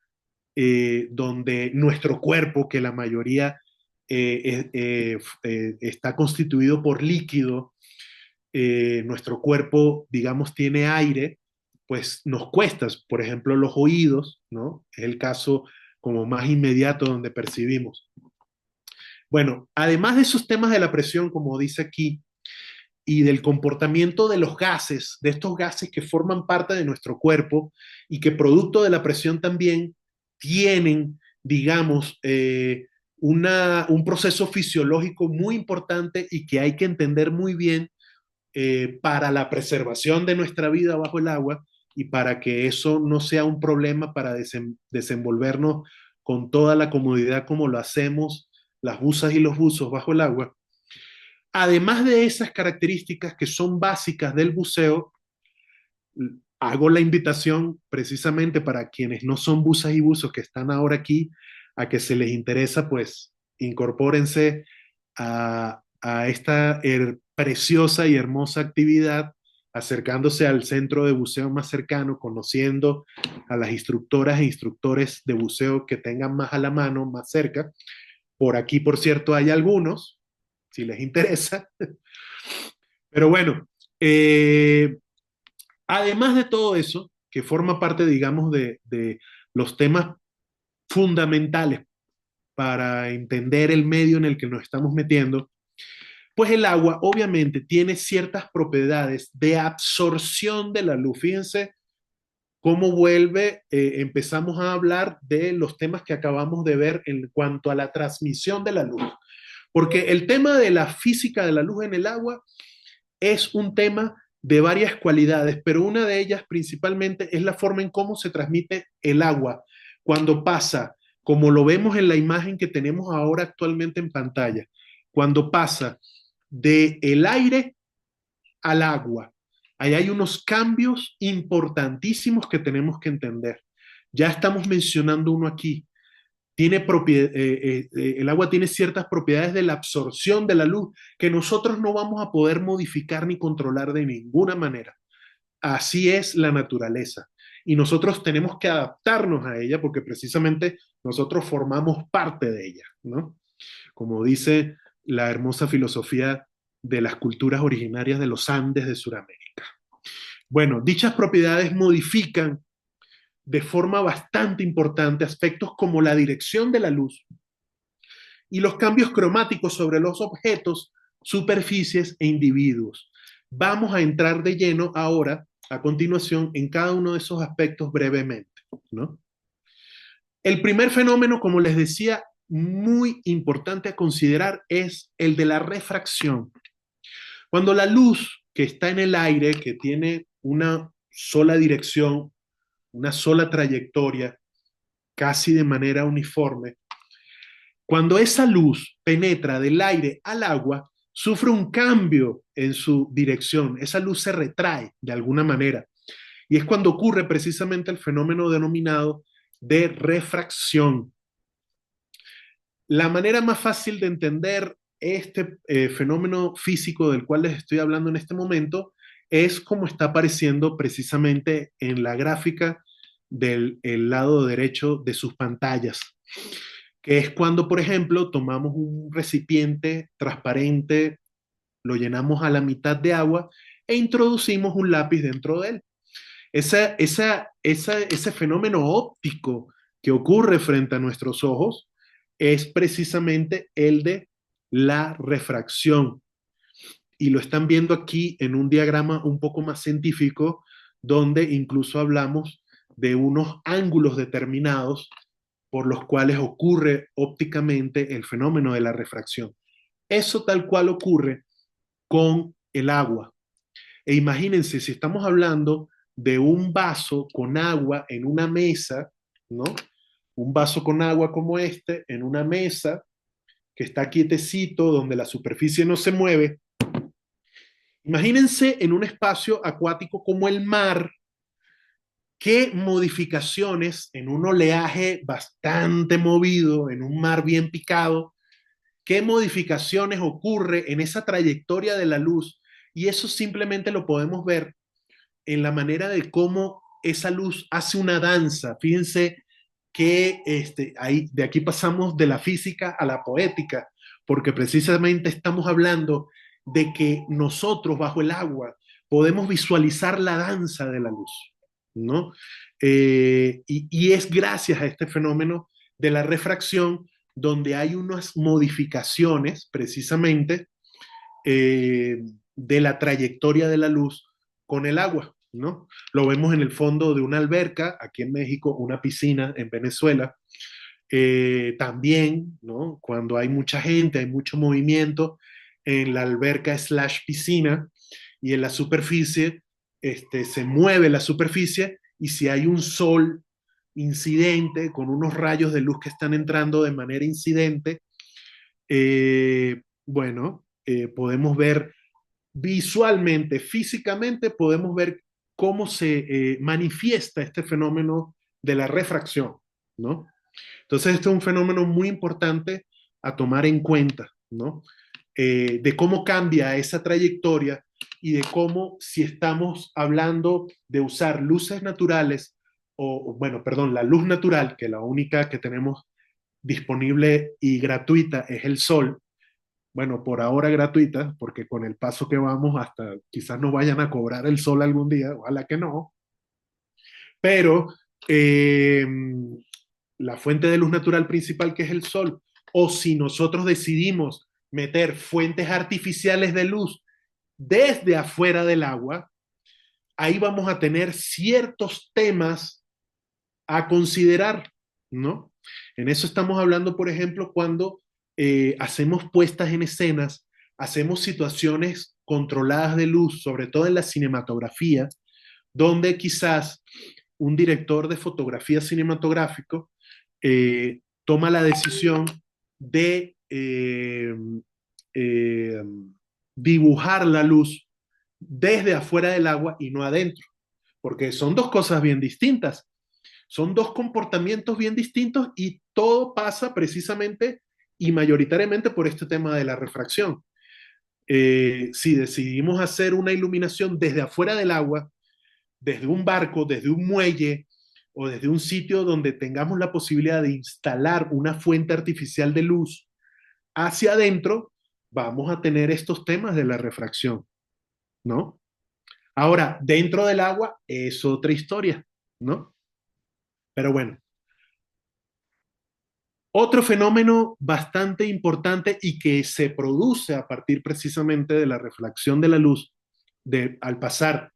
donde nuestro cuerpo, que la mayoría está constituido por líquido, nuestro cuerpo, digamos, tiene aire, pues nos cuesta, por ejemplo, los oídos, ¿no? Es el caso como más inmediato donde percibimos. Bueno, además de esos temas de la presión, como dice aquí, y del comportamiento de los gases, de estos gases que forman parte de nuestro cuerpo y que producto de la presión también tienen, digamos, un proceso fisiológico muy importante y que hay que entender muy bien para la preservación de nuestra vida bajo el agua y para que eso no sea un problema para desenvolvernos con toda la comodidad como lo hacemos las buzas y los buzos bajo el agua. Además de esas características que son básicas del buceo, hago la invitación precisamente para quienes no son buzas y buzos que están ahora aquí, a que se les interesa, pues incorpórense a esta preciosa y hermosa actividad, acercándose al centro de buceo más cercano, conociendo a las instructoras e instructores de buceo que tengan más a la mano, más cerca. Por aquí, por cierto, hay algunos, si les interesa. Pero bueno, además de todo eso, que forma parte, digamos, de los temas fundamentales para entender el medio en el que nos estamos metiendo, pues el agua obviamente tiene ciertas propiedades de absorción de la luz. Fíjense cómo vuelve, empezamos a hablar de los temas que acabamos de ver en cuanto a la transmisión de la luz. Porque el tema de la física de la luz en el agua es un tema de varias cualidades, pero una de ellas principalmente es la forma en cómo se transmite el agua cuando pasa, como lo vemos en la imagen que tenemos ahora actualmente en pantalla, cuando pasa del aire al agua. Ahí hay unos cambios importantísimos que tenemos que entender. Ya estamos mencionando uno aquí. El agua tiene ciertas propiedades de la absorción de la luz que nosotros no vamos a poder modificar ni controlar de ninguna manera. Así es la naturaleza. Y nosotros tenemos que adaptarnos a ella porque precisamente nosotros formamos parte de ella, ¿no? Como dice la hermosa filosofía de las culturas originarias de los Andes de Sudamérica. Bueno, dichas propiedades modifican de forma bastante importante aspectos como la dirección de la luz y los cambios cromáticos sobre los objetos, superficies e individuos. Vamos a entrar de lleno ahora, a continuación, en cada uno de esos aspectos brevemente, ¿no? El primer fenómeno, como les decía, muy importante a considerar es el de la refracción. Cuando la luz que está en el aire, que tiene una sola dirección, una sola trayectoria, casi de manera uniforme, cuando esa luz penetra del aire al agua, sufre un cambio en su dirección, esa luz se retrae de alguna manera. Y es cuando ocurre precisamente el fenómeno denominado de refracción. La manera más fácil de entender este fenómeno físico del cual les estoy hablando en este momento es como está apareciendo precisamente en la gráfica del lado derecho de sus pantallas, que es cuando, por ejemplo, tomamos un recipiente transparente, lo llenamos a la mitad de agua e introducimos un lápiz dentro de él. Ese fenómeno óptico que ocurre frente a nuestros ojos es precisamente el de la refracción. Y lo están viendo aquí en un diagrama un poco más científico, donde incluso hablamos de unos ángulos determinados por los cuales ocurre ópticamente el fenómeno de la refracción. Eso tal cual ocurre con el agua. E imagínense, si estamos hablando de un vaso con agua en una mesa, ¿no? Un vaso con agua como este en una mesa que está quietecito, donde la superficie no se mueve. Imagínense en un espacio acuático como el mar, qué modificaciones en un oleaje bastante movido, en un mar bien picado, qué modificaciones ocurre en esa trayectoria de la luz. Y eso simplemente lo podemos ver en la manera de cómo esa luz hace una danza. Fíjense que ahí, de aquí pasamos de la física a la poética, porque precisamente estamos hablando de que nosotros bajo el agua podemos visualizar la danza de la luz, ¿no? Y es gracias a este fenómeno de la refracción donde hay unas modificaciones precisamente eh, de la trayectoria de la luz con el agua, ¿no? Lo vemos en el fondo de una alberca, aquí en México, una piscina en Venezuela. También, ¿no? Cuando hay mucha gente, hay mucho movimiento en la alberca slash piscina y en la superficie, se mueve la superficie y si hay un sol incidente con unos rayos de luz que están entrando de manera incidente, bueno, podemos ver visualmente, físicamente, podemos ver cómo se manifiesta este fenómeno de la refracción, ¿no? Entonces, este es un fenómeno muy importante a tomar en cuenta, ¿no? De cómo cambia esa trayectoria y de cómo si estamos hablando de usar luces naturales, o bueno, perdón, la luz natural, que la única que tenemos disponible y gratuita es el sol, bueno, por ahora gratuita, porque con el paso que vamos hasta quizás nos vayan a cobrar el sol algún día, ojalá que no, pero la fuente de luz natural principal que es el sol, o si nosotros decidimos meter fuentes artificiales de luz desde afuera del agua, ahí vamos a tener ciertos temas a considerar, ¿no? En eso estamos hablando, por ejemplo, cuando hacemos puestas en escenas, hacemos situaciones controladas de luz, sobre todo en la cinematografía, donde quizás un director de fotografía cinematográfico toma la decisión de eh, dibujar la luz desde afuera del agua y no adentro, porque son dos cosas bien distintas, son dos comportamientos bien distintos y todo pasa precisamente y mayoritariamente por este tema de la refracción. Si decidimos hacer una iluminación desde afuera del agua, desde un barco, desde un muelle o desde un sitio donde tengamos la posibilidad de instalar una fuente artificial de luz hacia adentro, vamos a tener estos temas de la refracción, ¿no? Ahora, dentro del agua es otra historia, ¿no? Pero bueno, otro fenómeno bastante importante y que se produce a partir precisamente de la refracción de la luz, al pasar.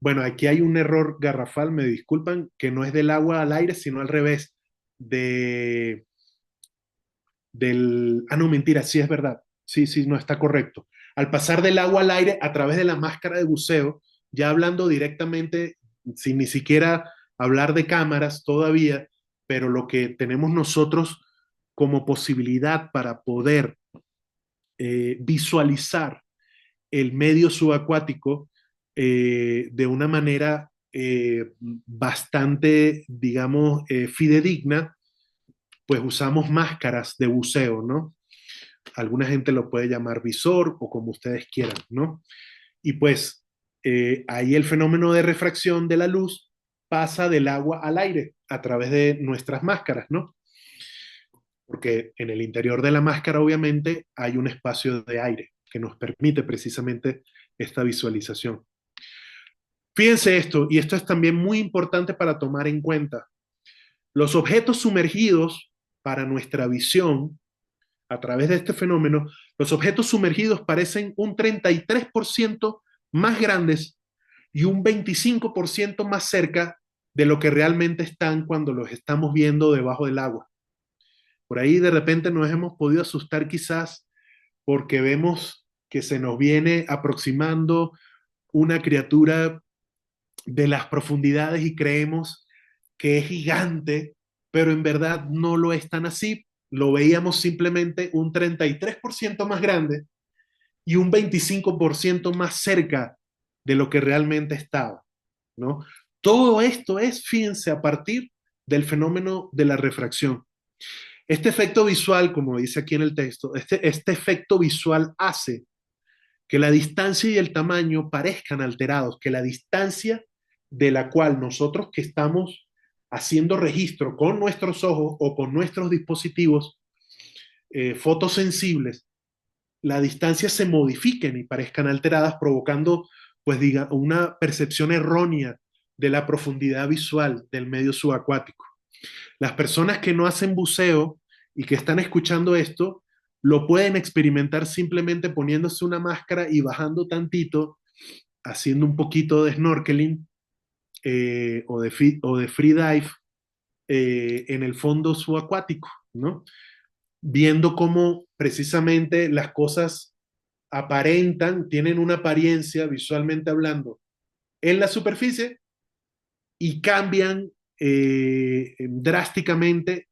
Bueno, aquí hay un error garrafal, me disculpan, que no es del agua al aire, sino al revés. De, no, mentira, sí es verdad. Sí, sí, no está correcto. Al pasar del agua al aire a través de la máscara de buceo, ya hablando directamente, sin ni siquiera hablar de cámaras todavía, pero lo que tenemos nosotros como posibilidad para poder visualizar el medio subacuático de una manera bastante, digamos, fidedigna, pues usamos máscaras de buceo, ¿no? Alguna gente lo puede llamar visor o como ustedes quieran, ¿no? Y pues ahí el fenómeno de refracción de la luz pasa del agua al aire a través de nuestras máscaras, ¿no? Porque en el interior de la máscara obviamente hay un espacio de aire que nos permite precisamente esta visualización. Fíjense esto, y esto es también muy importante para tomar en cuenta. Los objetos sumergidos para nuestra visión a través de este fenómeno, los objetos sumergidos parecen un 33% más grandes y un 25% más cerca de lo que realmente están cuando los estamos viendo debajo del agua. Por ahí de repente nos hemos podido asustar quizás porque vemos que se nos viene aproximando una criatura de las profundidades y creemos que es gigante, pero en verdad no lo es tan así. Lo veíamos simplemente un 33% más grande y un 25% más cerca de lo que realmente estaba, ¿no? Todo esto es, fíjense, a partir del fenómeno de la refracción. Este efecto visual, como dice aquí en el texto, este efecto visual hace que la distancia y el tamaño parezcan alterados, que la distancia de la cual nosotros que estamos haciendo registro con nuestros ojos o con nuestros dispositivos fotosensibles, las distancias se modifiquen y parezcan alteradas, provocando, pues diga, una percepción errónea de la profundidad visual del medio subacuático. Las personas que no hacen buceo y que están escuchando esto, lo pueden experimentar simplemente poniéndose una máscara y bajando tantito, haciendo un poquito de snorkeling o de free dive en el fondo subacuático, ¿no? Viendo cómo precisamente las cosas aparentan, tienen una apariencia visualmente hablando en la superficie y cambian drásticamente,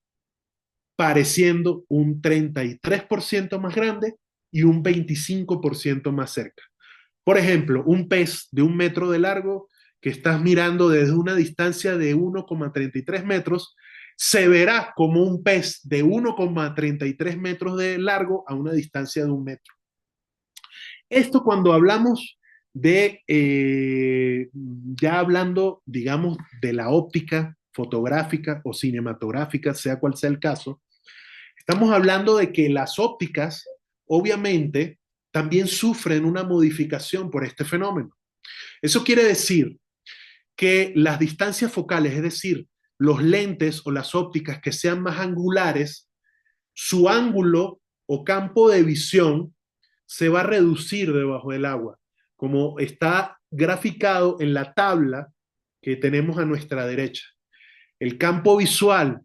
pareciendo un 33% más grande y un 25% más cerca. Por ejemplo, un pez de 1 metro de largo que estás mirando desde una distancia de 1,33 metros, se verá como un pez de 1,33 metros de largo a una distancia de 1 metro. Esto cuando hablamos ya hablando, digamos, de la óptica fotográfica o cinematográfica, sea cual sea el caso, estamos hablando de que las ópticas, obviamente, también sufren una modificación por este fenómeno. Eso quiere decir que las distancias focales, es decir, los lentes o las ópticas que sean más angulares, su ángulo o campo de visión se va a reducir debajo del agua, como está graficado en la tabla que tenemos a nuestra derecha. El campo visual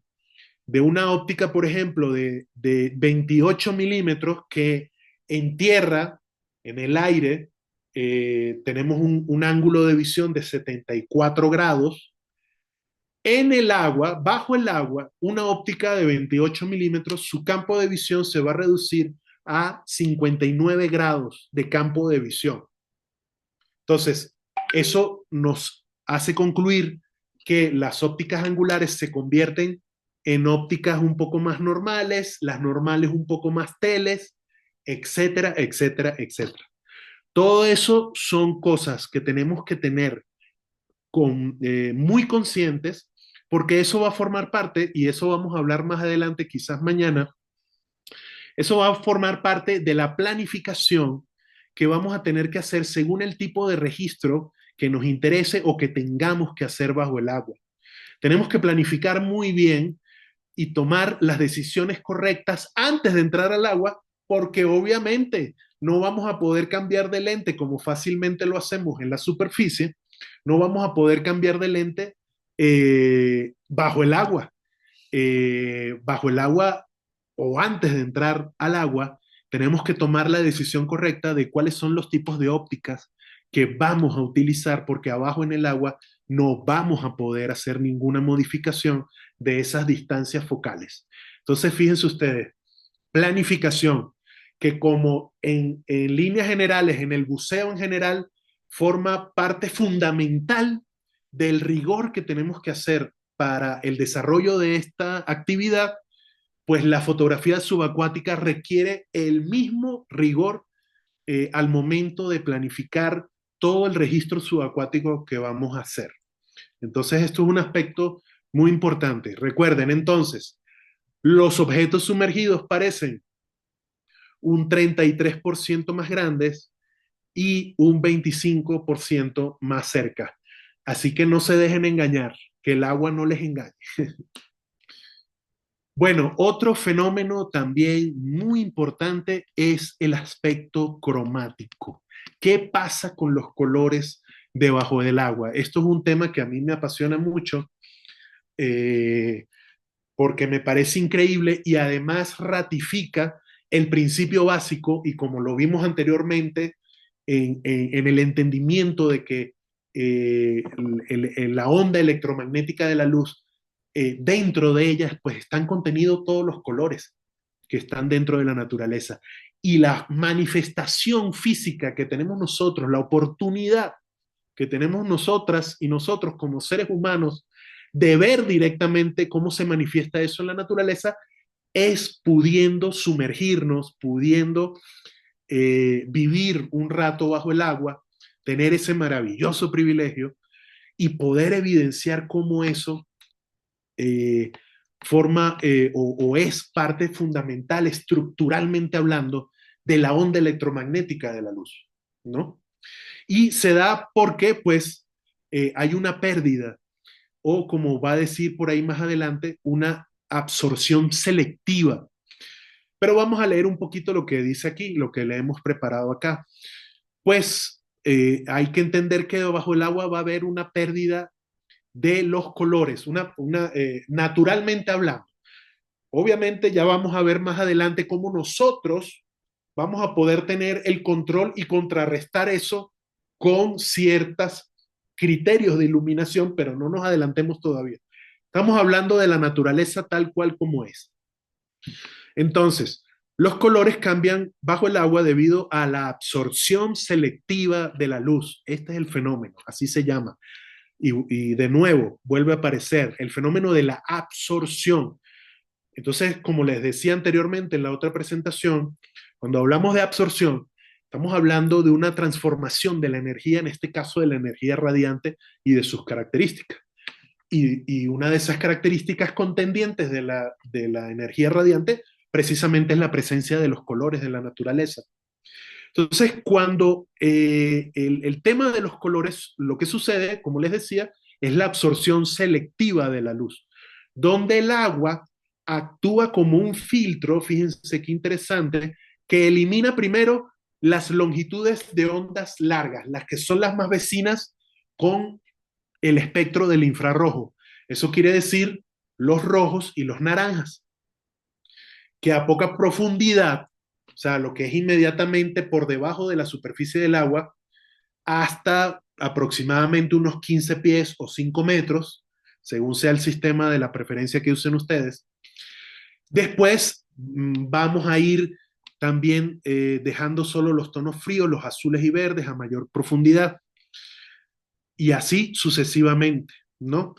de una óptica, por ejemplo, de 28 milímetros, que en tierra, en el aire, tenemos un ángulo de visión de 74 grados. En el agua, bajo el agua, una óptica de 28 milímetros, su campo de visión se va a reducir a 59 grados de campo de visión. Entonces, eso nos hace concluir que las ópticas angulares se convierten en ópticas un poco más normales, las normales un poco más teles, etcétera, etcétera, etcétera. Todo eso son cosas que tenemos que tener muy conscientes, porque eso va a formar parte, y eso vamos a hablar más adelante, quizás mañana, eso va a formar parte de la planificación que vamos a tener que hacer según el tipo de registro que nos interese o que tengamos que hacer bajo el agua. Tenemos que planificar muy bien y tomar las decisiones correctas antes de entrar al agua, porque obviamente no vamos a poder cambiar de lente como fácilmente lo hacemos en la superficie, no vamos a poder cambiar de lente bajo el agua. Bajo el agua o antes de entrar al agua, tenemos que tomar la decisión correcta de cuáles son los tipos de ópticas que vamos a utilizar, porque abajo en el agua no vamos a poder hacer ninguna modificación de esas distancias focales. Entonces, fíjense ustedes, planificación, que como en líneas generales, en el buceo en general, forma parte fundamental del rigor que tenemos que hacer para el desarrollo de esta actividad, pues la fotografía subacuática requiere el mismo rigor al momento de planificar todo el registro subacuático que vamos a hacer. Entonces, esto es un aspecto muy importante. Recuerden entonces, los objetos sumergidos parecen un 33% más grandes y un 25% más cerca. Así que no se dejen engañar, que el agua no les engañe. Bueno, otro fenómeno también muy importante es el aspecto cromático. ¿Qué pasa con los colores debajo del agua? Esto es un tema que a mí me apasiona mucho eh, porque me parece increíble y además ratifica el principio básico y como lo vimos anteriormente en el entendimiento de que la onda electromagnética de la luz dentro de ellas pues están contenidos todos los colores que están dentro de la naturaleza. Y la manifestación física que tenemos nosotros, la oportunidad que tenemos nosotras y nosotros como seres humanos de ver directamente cómo se manifiesta eso en la naturaleza, es pudiendo sumergirnos, pudiendo vivir un rato bajo el agua, tener ese maravilloso privilegio y poder evidenciar cómo eso forma o es parte fundamental, estructuralmente hablando, de la onda electromagnética de la luz, ¿no? Y se da porque, pues, hay una pérdida, o como va a decir por ahí más adelante, una absorción selectiva. Pero vamos a leer un poquito lo que dice aquí, lo que le hemos preparado acá. Pues hay que entender que debajo del agua va a haber una pérdida de los colores, naturalmente hablando. Obviamente ya vamos a ver más adelante cómo nosotros vamos a poder tener el control y contrarrestar eso con ciertos criterios de iluminación, pero no nos adelantemos todavía. Estamos hablando de la naturaleza tal cual como es. Entonces, los colores cambian bajo el agua debido a la absorción selectiva de la luz. Este es el fenómeno, así se llama. Y de nuevo, vuelve a aparecer el fenómeno de la absorción. Entonces, como les decía anteriormente en la otra presentación, cuando hablamos de absorción, estamos hablando de una transformación de la energía, en este caso de la energía radiante y de sus características. Y una de esas características contendientes de la energía radiante precisamente es la presencia de los colores de la naturaleza. Entonces, cuando el tema de los colores, lo que sucede, como les decía, es la absorción selectiva de la luz, donde el agua actúa como un filtro, fíjense qué interesante, que elimina primero las longitudes de ondas largas, las que son las más vecinas con el espectro del infrarrojo. Eso quiere decir los rojos y los naranjas, que a poca profundidad, o sea, lo que es inmediatamente por debajo de la superficie del agua, hasta aproximadamente unos 15 pies o 5 metros, según sea el sistema de la preferencia que usen ustedes. Después vamos a ir también dejando solo los tonos fríos, los azules y verdes a mayor profundidad. Y así sucesivamente, ¿no?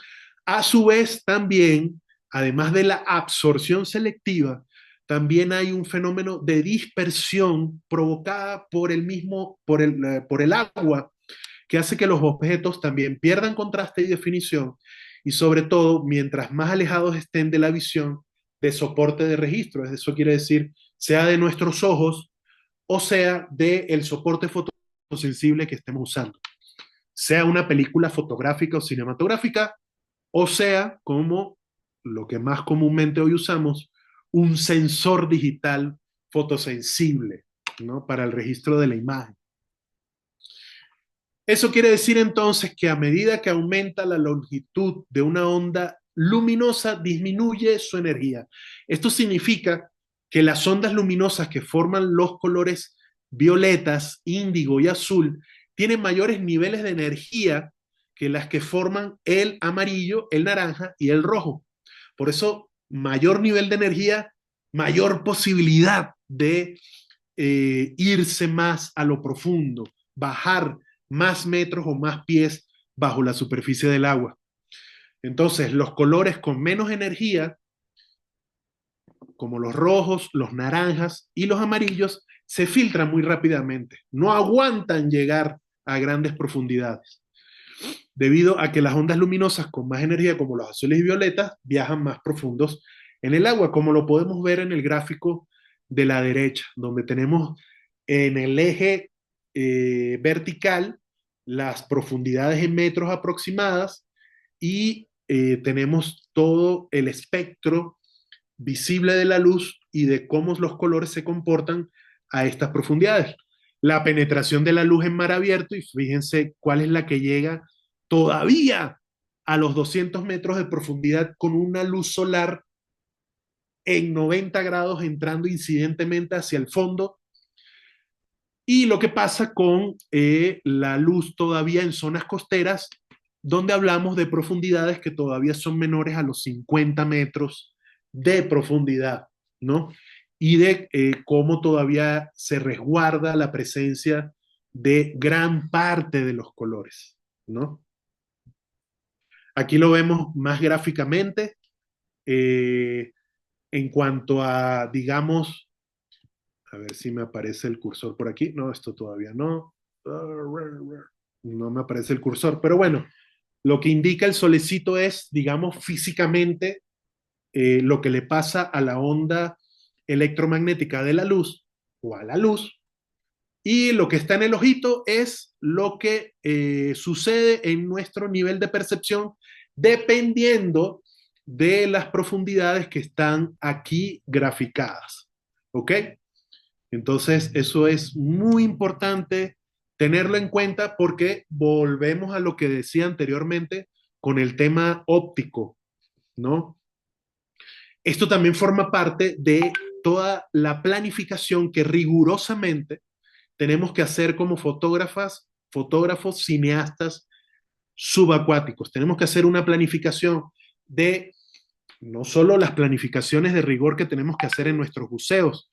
A su vez también, además de la absorción selectiva, también hay un fenómeno de dispersión provocada por el agua, que hace que los objetos también pierdan contraste y definición, y sobre todo, mientras más alejados estén de la visión de soporte de registro, eso quiere decir, sea de nuestros ojos o sea del soporte fotosensible que estemos usando, sea una película fotográfica o cinematográfica, o sea, como lo que más comúnmente hoy usamos, un sensor digital fotosensible, ¿no? Para el registro de la imagen. Eso quiere decir entonces que a medida que aumenta la longitud de una onda luminosa, disminuye su energía. Esto significa que las ondas luminosas que forman los colores violetas, índigo y azul tienen mayores niveles de energía que las que forman el amarillo, el naranja y el rojo. Por eso, mayor nivel de energía, mayor posibilidad de irse más a lo profundo, bajar más metros o más pies bajo la superficie del agua. Entonces, los colores con menos energía, como los rojos, los naranjas y los amarillos, se filtran muy rápidamente. No aguantan llegar a grandes profundidades, debido a que las ondas luminosas con más energía, como los azules y violetas, viajan más profundos en el agua, como lo podemos ver en el gráfico de la derecha, donde tenemos en el eje vertical las profundidades en metros aproximadas y tenemos todo el espectro visible de la luz y de cómo los colores se comportan a estas profundidades. La penetración de la luz en mar abierto, y fíjense cuál es la que llega todavía a los 200 metros de profundidad con una luz solar en 90 grados entrando incidentemente hacia el fondo. Y lo que pasa con la luz todavía en zonas costeras, donde hablamos de profundidades que todavía son menores a los 50 metros de profundidad, ¿no? Y de cómo todavía se resguarda la presencia de gran parte de los colores, ¿no? Aquí lo vemos más gráficamente eh, en cuanto a, digamos, a ver si me aparece el cursor por aquí. No, esto todavía no. No me aparece el cursor, pero bueno, lo que indica el solecito es, digamos, físicamente lo que le pasa a la onda electromagnética de la luz o a la luz, y lo que está en el ojito es lo que sucede en nuestro nivel de percepción dependiendo de las profundidades que están aquí graficadas. ¿Ok? Entonces, eso es muy importante tenerlo en cuenta porque volvemos a lo que decía anteriormente con el tema óptico, ¿no? Esto también forma parte de toda la planificación que rigurosamente tenemos que hacer como fotógrafos, cineastas subacuáticos. Tenemos que hacer una planificación de no solo las planificaciones de rigor que tenemos que hacer en nuestros buceos,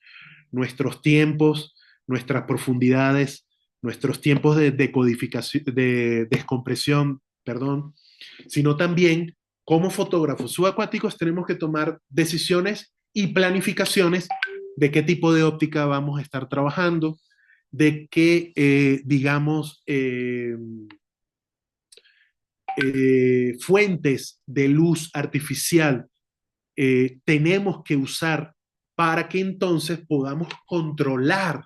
nuestros tiempos, nuestras profundidades, nuestros tiempos de decodificación, de descompresión, perdón, sino también como fotógrafos subacuáticos tenemos que tomar decisiones y planificaciones de qué tipo de óptica vamos a estar trabajando, de qué, digamos, fuentes de luz artificial tenemos que usar para que entonces podamos controlar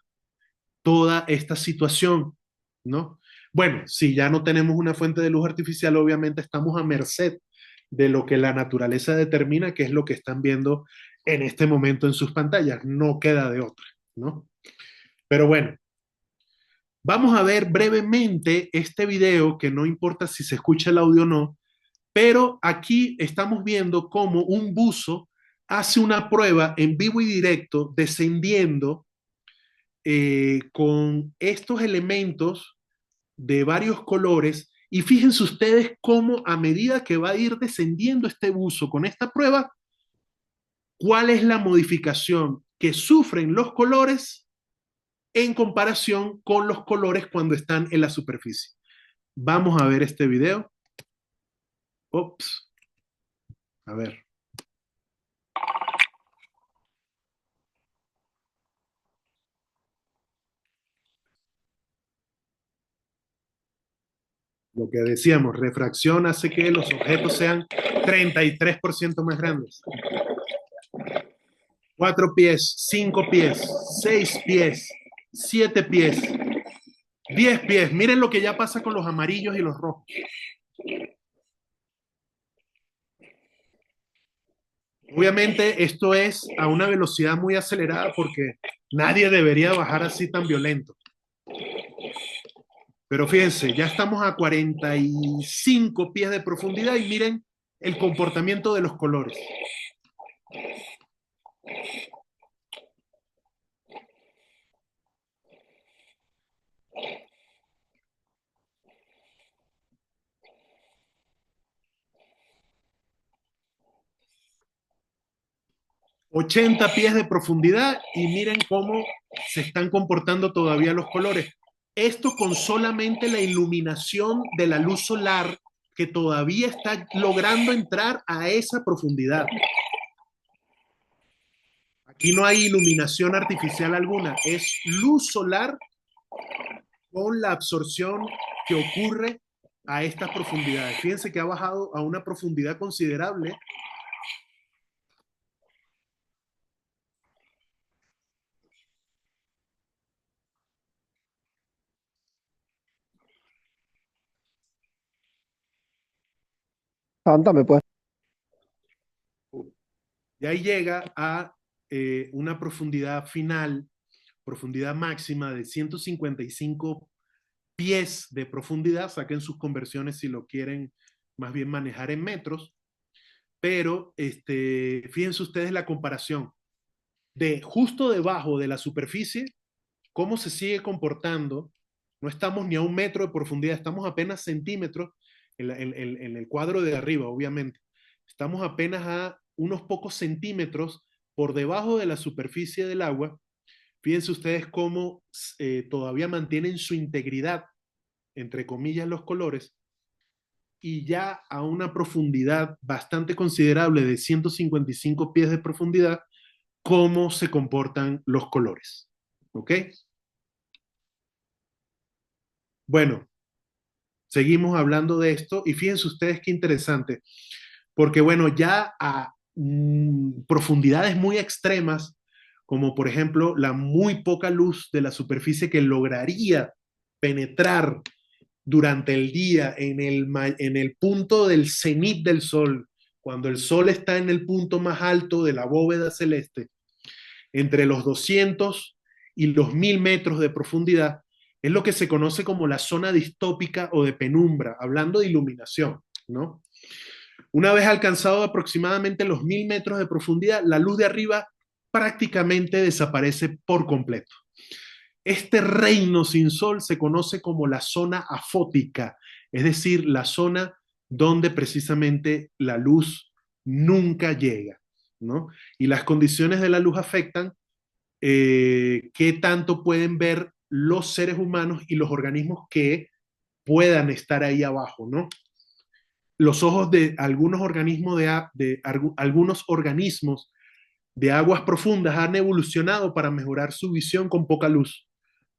toda esta situación, ¿no? Bueno, si ya no tenemos una fuente de luz artificial, obviamente estamos a merced de lo que la naturaleza determina, que es lo que están viendo en este momento en sus pantallas. No queda de otra, ¿no? Pero bueno, vamos a ver brevemente este video, que no importa si se escucha el audio o no, pero aquí estamos viendo cómo un buzo hace una prueba en vivo y directo descendiendo con estos elementos de varios colores. Y fíjense ustedes cómo a medida que va a ir descendiendo este buzo con esta prueba, cuál es la modificación que sufren los colores en comparación con los colores cuando están en la superficie. Vamos a ver este video. Ups, a ver. Lo que decíamos, refracción hace que los objetos sean 33% más grandes. 4 pies, 5 pies, 6 pies, 7 pies, 10 pies. Miren lo que ya pasa con los amarillos y los rojos. Obviamente esto es a una velocidad muy acelerada porque nadie debería bajar así tan violento. Pero fíjense, ya estamos a 45 pies de profundidad y miren el comportamiento de los colores. 80 pies de profundidad y miren cómo se están comportando todavía los colores. Esto con solamente la iluminación de la luz solar que todavía está logrando entrar a esa profundidad. Aquí no hay iluminación artificial alguna, es luz solar con la absorción que ocurre a estas profundidades. Fíjense que ha bajado a una profundidad considerable. Anda, me puedes. Y ahí llega a una profundidad final, profundidad máxima de 155 pies de profundidad. Saquen sus conversiones si lo quieren más bien manejar en metros. Pero fíjense ustedes la comparación de justo debajo de la superficie, cómo se sigue comportando. No estamos ni a 1 metro de profundidad, estamos apenas centímetros en el cuadro de arriba, obviamente. Estamos apenas a unos pocos centímetros por debajo de la superficie del agua. Fíjense ustedes cómo todavía mantienen su integridad, entre comillas, los colores, y ya a una profundidad bastante considerable de 155 pies de profundidad, cómo se comportan los colores. ¿Ok? Bueno, seguimos hablando de esto y fíjense ustedes qué interesante, porque bueno, ya a profundidades muy extremas, como por ejemplo la muy poca luz de la superficie que lograría penetrar durante el día en el punto del cenit del Sol, cuando el Sol está en el punto más alto de la bóveda celeste, entre los 200 y los 1000 metros de profundidad, es lo que se conoce como la zona distópica o de penumbra, hablando de iluminación, ¿no? Una vez alcanzado aproximadamente los 1000 metros de profundidad, la luz de arriba prácticamente desaparece por completo. Este reino sin sol se conoce como la zona afótica, es decir, la zona donde precisamente la luz nunca llega, ¿no? Y las condiciones de la luz afectan qué tanto pueden ver los seres humanos y los organismos que puedan estar ahí abajo, ¿no? Los ojos de algunos organismos algunos organismos de aguas profundas han evolucionado para mejorar su visión con poca luz,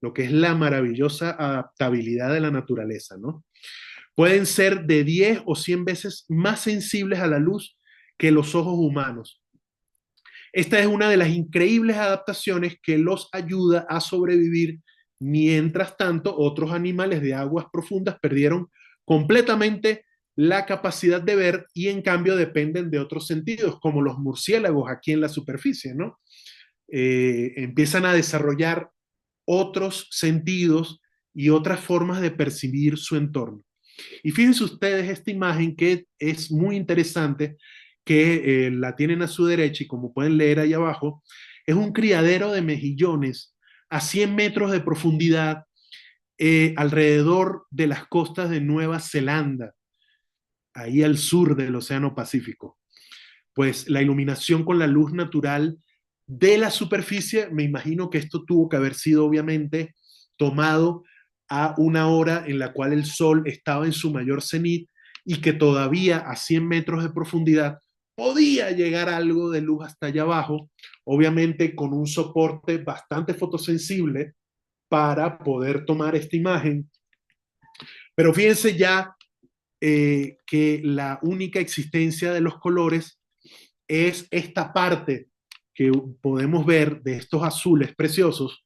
lo que es la maravillosa adaptabilidad de la naturaleza, ¿no? Pueden ser de 10 o 100 veces más sensibles a la luz que los ojos humanos. Esta es una de las increíbles adaptaciones que los ayuda a sobrevivir. Mientras tanto, otros animales de aguas profundas perdieron completamente la capacidad de ver y en cambio dependen de otros sentidos, como los murciélagos aquí en la superficie, ¿no? Empiezan a desarrollar otros sentidos y otras formas de percibir su entorno. Y fíjense ustedes esta imagen que es muy interesante, que la tienen a su derecha y como pueden leer ahí abajo, es un criadero de mejillones a 100 metros de profundidad alrededor de las costas de Nueva Zelanda, ahí al sur del Océano Pacífico. Pues la iluminación con la luz natural de la superficie, me imagino que esto tuvo que haber sido obviamente tomado a una hora en la cual el sol estaba en su mayor cenit y que todavía a 100 metros de profundidad podía llegar algo de luz hasta allá abajo, obviamente con un soporte bastante fotosensible para poder tomar esta imagen. Pero fíjense ya que la única existencia de los colores es esta parte que podemos ver de estos azules preciosos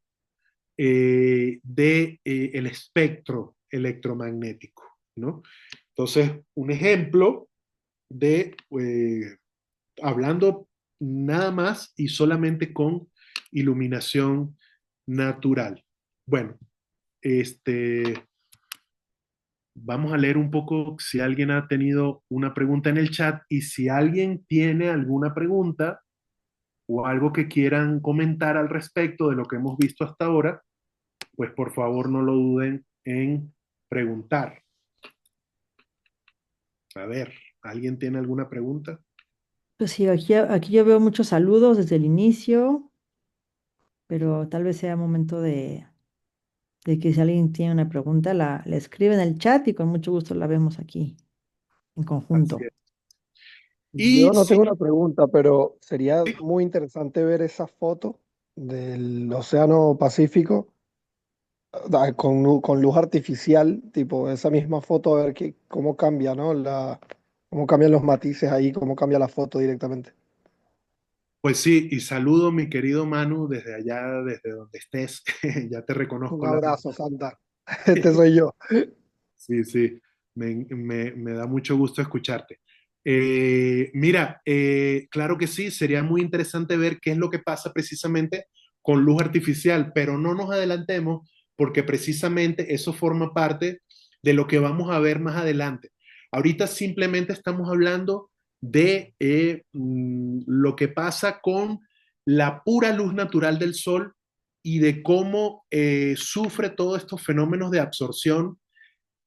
de el espectro electromagnético, ¿no? Entonces, un ejemplo de hablando nada más y solamente con iluminación natural. Bueno, vamos a leer un poco si alguien ha tenido una pregunta en el chat y si alguien tiene alguna pregunta o algo que quieran comentar al respecto de lo que hemos visto hasta ahora, pues por favor no lo duden en preguntar. A ver, ¿alguien tiene alguna pregunta? Pues sí, aquí yo veo muchos saludos desde el inicio, pero tal vez sea momento de que si alguien tiene una pregunta, la escribe en el chat y con mucho gusto la vemos aquí en Así conjunto. es. Y Yo no sí, tengo una pregunta, pero sería muy interesante ver esa foto del Océano Pacífico con luz artificial, tipo esa misma foto, a ver cómo cambia, ¿no? Cómo cambian los matices ahí, cómo cambia la foto directamente. pues sí, y saludo mi querido Manu desde allá, desde donde estés. Ya te Un reconozco la voz. abrazo, Santa. Este soy yo. Sí, sí, me da mucho gusto escucharte. Mira, claro que sí, sería muy interesante ver qué es lo que pasa precisamente con luz artificial, pero no nos adelantemos porque precisamente eso forma parte de lo que vamos a ver más adelante. Ahorita simplemente estamos hablando de lo que pasa con la pura luz natural del sol y de cómo sufre todos estos fenómenos de absorción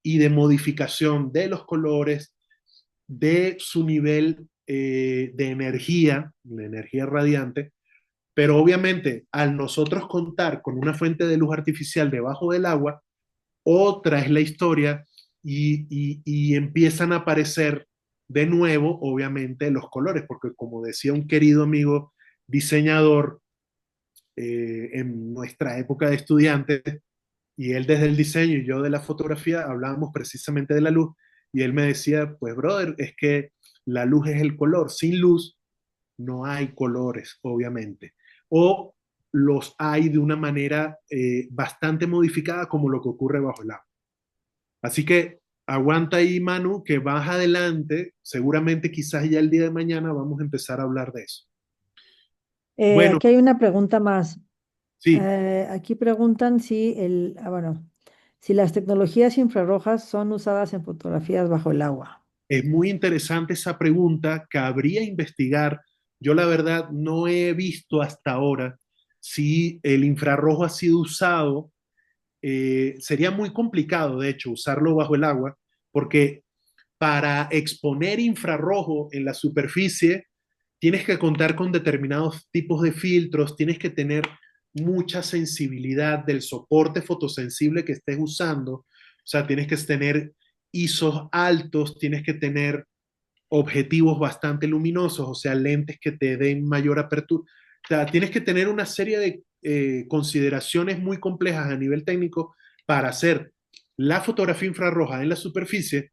y de modificación de los colores, de su nivel de energía radiante, pero obviamente al nosotros contar con una fuente de luz artificial debajo del agua, otra es la historia y empiezan a aparecer de nuevo, obviamente, los colores, porque como decía un querido amigo diseñador en nuestra época de estudiantes, y él desde el diseño y yo de la fotografía hablábamos precisamente de la luz y él me decía, pues brother, es que la luz es el color, sin luz no hay colores, obviamente. O los hay de una manera bastante modificada como lo que ocurre bajo el agua. Así que aguanta ahí, Manu, que más adelante, seguramente quizás ya el día de mañana vamos a empezar a hablar de eso. Bueno, Aquí hay una pregunta más. sí, Aquí preguntan bueno, si las tecnologías infrarrojas son usadas en fotografías bajo el agua. es muy interesante esa pregunta, cabría investigar. Yo la verdad no he visto hasta ahora si el infrarrojo ha sido usado. Sería muy complicado, de hecho, usarlo bajo el agua, porque para exponer infrarrojo en la superficie tienes que contar con determinados tipos de filtros, tienes que tener mucha sensibilidad del soporte fotosensible que estés usando, o sea, tienes que tener ISOs altos, tienes que tener objetivos bastante luminosos, o sea, lentes que te den mayor apertura. O sea, tienes que tener una serie de consideraciones muy complejas a nivel técnico para hacer la fotografía infrarroja en la superficie,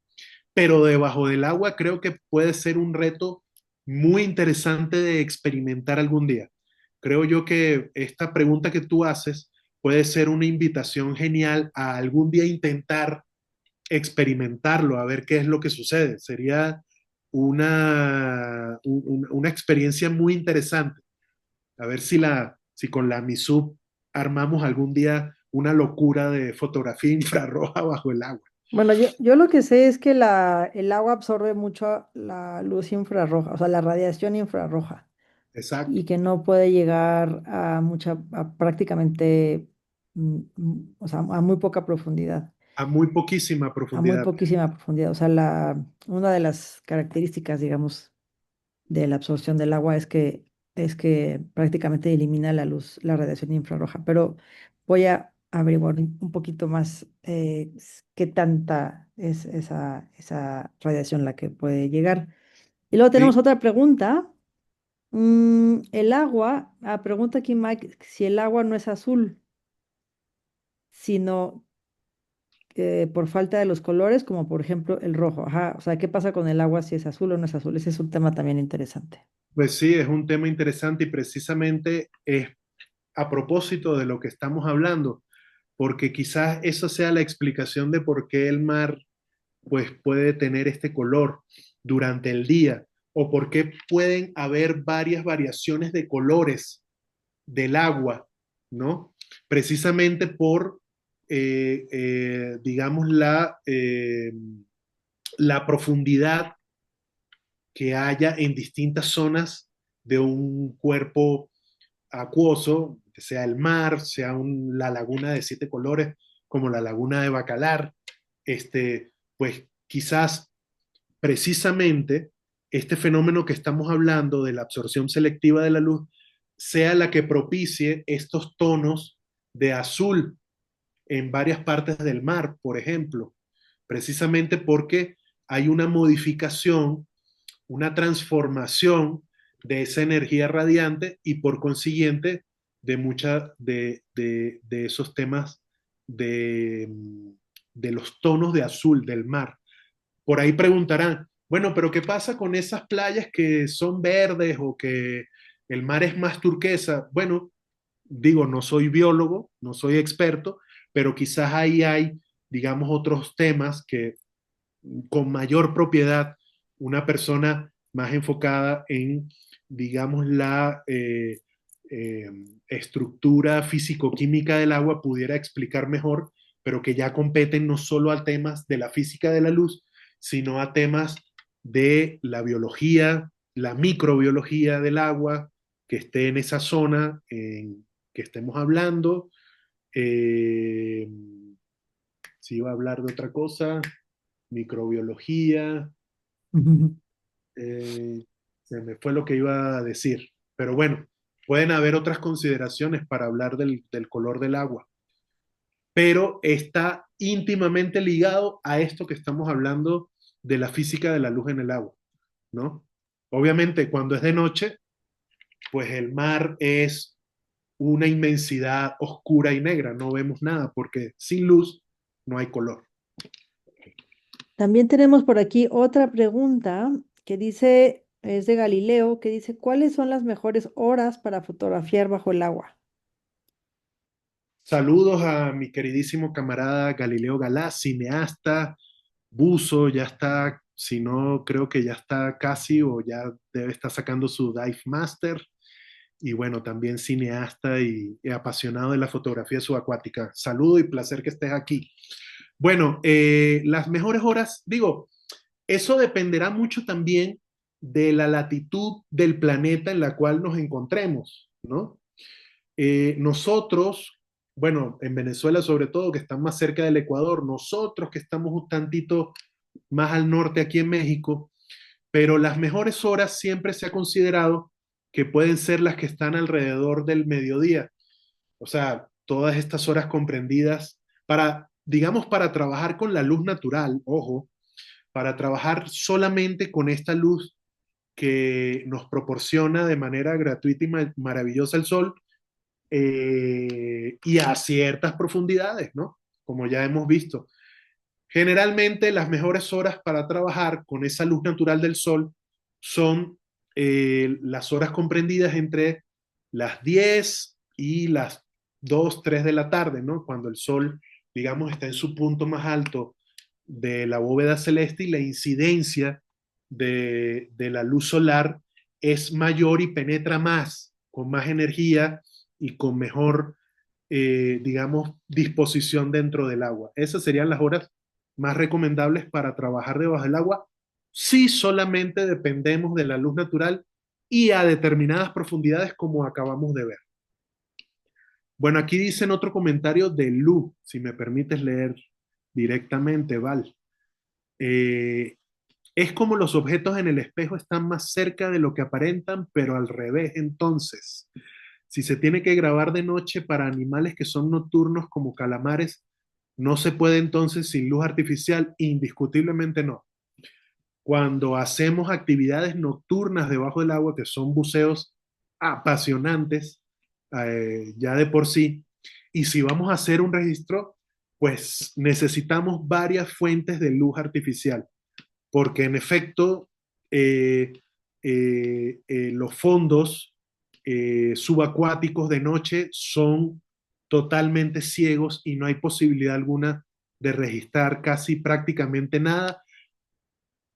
pero debajo del agua creo que puede ser un reto muy interesante de experimentar algún día. Creo yo que esta pregunta que tú haces puede ser una invitación genial a algún día intentar experimentarlo, a ver qué es lo que sucede. Sería una experiencia muy interesante. A ver si con la MISUB armamos algún día una locura de fotografía infrarroja bajo el agua. Bueno, yo lo que sé es que el agua absorbe mucho la luz infrarroja, o sea, la radiación infrarroja, Exacto. y que no puede llegar a prácticamente, o sea, a muy poca profundidad. A muy poquísima A muy profundidad. poquísima profundidad. O sea, una de las características, digamos, de la absorción del agua es que prácticamente elimina la luz, la radiación infrarroja. Pero voy a averiguar un poquito más qué tanta es esa radiación la que puede llegar. Y luego tenemos Sí, otra pregunta. El agua, pregunta aquí Mike, si el agua no es azul, sino por falta de los colores, como por ejemplo el rojo. Ajá, o sea, ¿qué pasa con el agua si es azul o no es azul? Ese es un tema también interesante. pues sí, es un tema interesante y precisamente es a propósito de lo que estamos hablando, porque quizás eso sea la explicación de por qué el mar pues puede tener este color durante el día o por qué pueden haber varias variaciones de colores del agua, ¿no? Precisamente por, digamos, la profundidad que haya en distintas zonas de un cuerpo acuoso, que sea el mar, sea la laguna de siete colores, como la laguna de Bacalar, pues quizás precisamente este fenómeno que estamos hablando de la absorción selectiva de la luz sea la que propicie estos tonos de azul en varias partes del mar, por ejemplo, precisamente porque hay una modificación, una transformación de esa energía radiante y por consiguiente de muchas de esos temas de, de los tonos de azul del mar. Por ahí preguntarán, bueno, pero ¿qué pasa con esas playas que son verdes o que el mar es más turquesa? Bueno, digo, no soy biólogo, no soy experto, pero quizás ahí hay, digamos, otros temas que con mayor propiedad una persona más enfocada en, digamos, la eh, estructura físico-química del agua pudiera explicar mejor, pero que ya competen no solo a temas de la física de la luz, sino a temas de la biología, la microbiología del agua, que esté en esa zona en que estemos hablando. Eh, si iba a hablar de otra cosa, microbiología, Ujú. eh, se me fue lo que iba a decir, pero bueno, pueden haber otras consideraciones para hablar del color del agua, pero está íntimamente ligado a esto que estamos hablando de la física de la luz en el agua, ¿no? Obviamente, cuando es de noche, pues el mar es una inmensidad oscura y negra, no vemos nada, porque sin luz no hay color. También tenemos por aquí otra pregunta que dice, es de Galileo, que dice, ¿cuáles son las mejores horas para fotografiar bajo el agua? Saludos a mi queridísimo camarada Galileo Galá, cineasta, buzo, ya está, si no, creo que ya está casi o ya debe estar sacando su Dive Master. Y bueno, también cineasta y apasionado de la fotografía subacuática. Saludo y placer que estés aquí. Bueno, las mejores horas, digo, eso dependerá mucho también de la latitud del planeta en la cual nos encontremos, ¿no? Nosotros, bueno, en Venezuela sobre todo, que están más cerca del Ecuador, nosotros que estamos un tantito más al norte aquí en México, pero las mejores horas siempre se ha considerado que pueden ser las que están alrededor del mediodía. O sea, todas estas horas comprendidas para, digamos, para trabajar con la luz natural, ojo, para trabajar solamente con esta luz que nos proporciona de manera gratuita y maravillosa el sol, y a ciertas profundidades, ¿no? Como ya hemos visto. Generalmente las mejores horas para trabajar con esa luz natural del sol son las horas comprendidas entre las 10 y las 2 3 de la tarde, ¿no? Cuando el sol, digamos, está en su punto más alto de la bóveda celeste y la incidencia de la luz solar es mayor y penetra más, con más energía y con mejor, digamos, disposición dentro del agua. Esas serían las horas más recomendables para trabajar debajo del agua si solamente dependemos de la luz natural y a determinadas profundidades como acabamos de ver. Bueno, aquí dicen otro comentario de Lu, si me permites leer directamente, Val. Eh, es como los objetos en el espejo están más cerca de lo que aparentan, pero al revés entonces. Si se tiene que grabar de noche para animales que son nocturnos como calamares, no se puede entonces sin luz artificial, indiscutiblemente no. Cuando hacemos actividades nocturnas debajo del agua, que son buceos apasionantes, ya de por sí, y si vamos a hacer un registro, pues necesitamos varias fuentes de luz artificial, porque en efecto, los fondos subacuáticos de noche son totalmente ciegos y no hay posibilidad alguna de registrar casi prácticamente nada,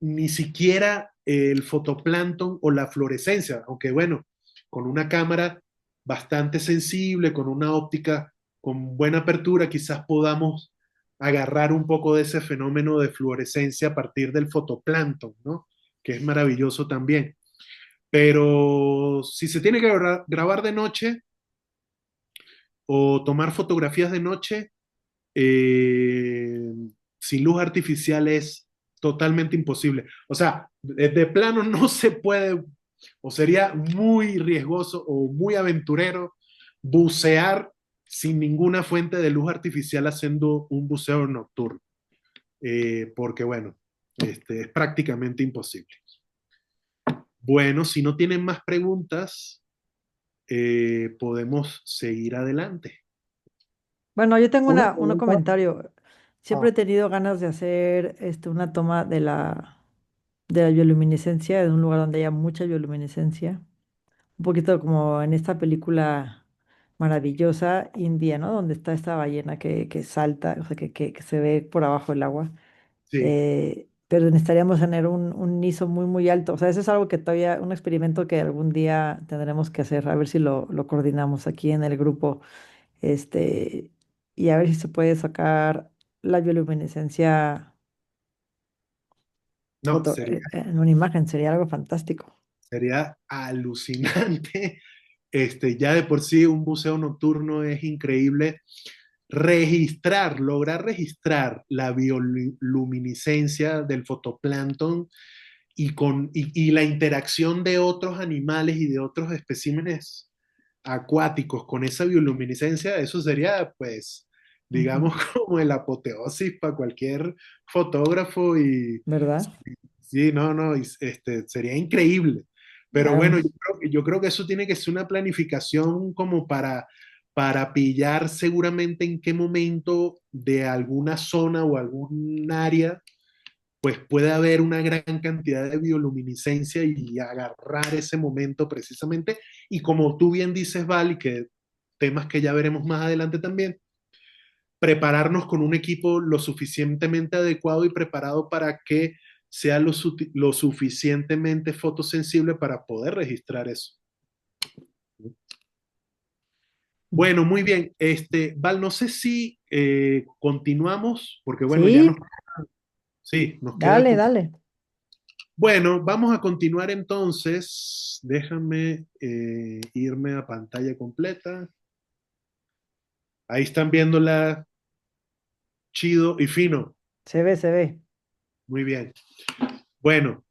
ni siquiera el fotoplancton o la fluorescencia, aunque bueno, con una cámara bastante sensible, con una óptica con buena apertura, quizás podamos agarrar un poco de ese fenómeno de fluorescencia a partir del fotoplancton, ¿no? Que es maravilloso también. Pero si se tiene que grabar de noche o tomar fotografías de noche, eh, sin luz artificial es totalmente imposible. O sea, de plano no se puede, o sería muy riesgoso o muy aventurero bucear sin ninguna fuente de luz artificial haciendo un buceo nocturno. Porque bueno, es prácticamente imposible. Bueno, si no tienen más preguntas, podemos seguir adelante. Bueno, yo tengo Una un pregunta. comentario. Siempre Ah, he tenido ganas de hacer una toma de la bioluminiscencia, de un lugar donde haya mucha bioluminiscencia. Un poquito como en esta película maravillosa india, ¿no? Donde está esta ballena que salta, o sea, que se ve por abajo del agua. Sí, Pero necesitaríamos tener un ISO muy, muy alto. O sea, eso es algo que todavía, un experimento que algún día tendremos que hacer, a ver si lo coordinamos aquí en el grupo, este, y a ver si se puede sacar la bioluminiscencia no, en una imagen, sería algo fantástico. sería alucinante. Ya de por sí un buceo nocturno es increíble. Lograr registrar la bioluminiscencia del fotoplancton y la interacción de otros animales y de otros especímenes acuáticos con esa bioluminiscencia, eso sería, pues, Ujú. digamos, como el apoteosis para cualquier fotógrafo y ¿Verdad? sí, no, no, sería increíble. Pero Ah, bueno, yo creo que eso tiene que ser una planificación como para pillar seguramente en qué momento de alguna zona o algún área pues puede haber una gran cantidad de bioluminiscencia y agarrar ese momento precisamente. Y como tú bien dices, Val, y que temas que ya veremos más adelante también, prepararnos con un equipo lo suficientemente adecuado y preparado para que sea lo suficientemente fotosensible para poder registrar eso. Bueno, muy bien. Val, no sé si continuamos, porque bueno, ya Sí, sí, nos queda dale, poco. dale. Bueno, vamos a continuar entonces. Déjame irme a pantalla completa. Ahí están viéndola chido y fino. Se ve, se ve. Muy bien. Bueno,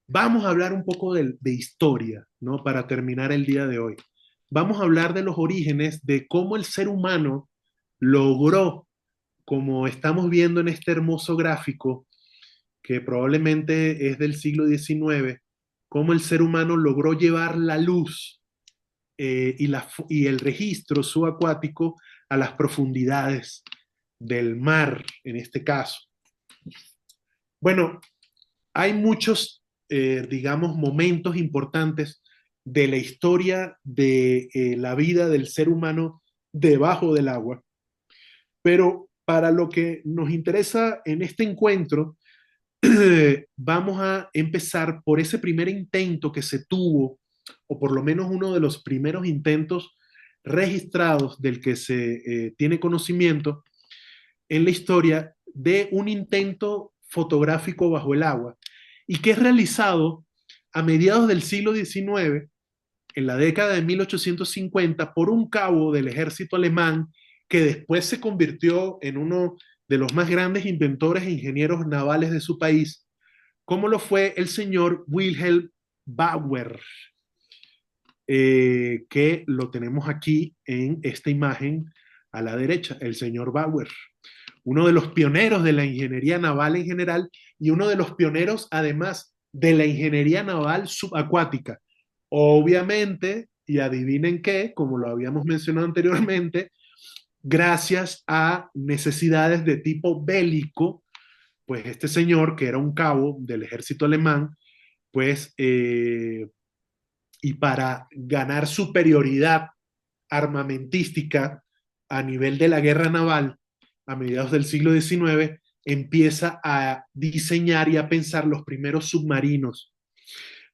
vamos a hablar un poco de historia, ¿no? Para terminar el día de hoy. Vamos a hablar de los orígenes, de cómo el ser humano logró, como estamos viendo en este hermoso gráfico, que probablemente es del siglo XIX, cómo el ser humano logró llevar la luz y el registro subacuático a las profundidades del mar, en este caso. Bueno, hay muchos, digamos, momentos importantes de la historia de la vida del ser humano debajo del agua, pero para lo que nos interesa en este encuentro, vamos a empezar por ese primer intento que se tuvo, o por lo menos uno de los primeros intentos registrados del que se tiene conocimiento en la historia de un intento fotográfico bajo el agua y que es realizado a mediados del siglo XIX, en la década de 1850, por un cabo del ejército alemán que después se convirtió en uno de los más grandes inventores e ingenieros navales de su país, como lo fue el señor Wilhelm Bauer, que lo tenemos aquí en esta imagen a la derecha, el señor Bauer, uno de los pioneros de la ingeniería naval en general y uno de los pioneros además de la ingeniería naval subacuática. Obviamente, y adivinen qué, como lo habíamos mencionado anteriormente, gracias a necesidades de tipo bélico, pues este señor, que era un cabo del ejército alemán, pues, y para ganar superioridad armamentística a nivel de la guerra naval a mediados del siglo XIX, empieza a diseñar y a pensar los primeros submarinos.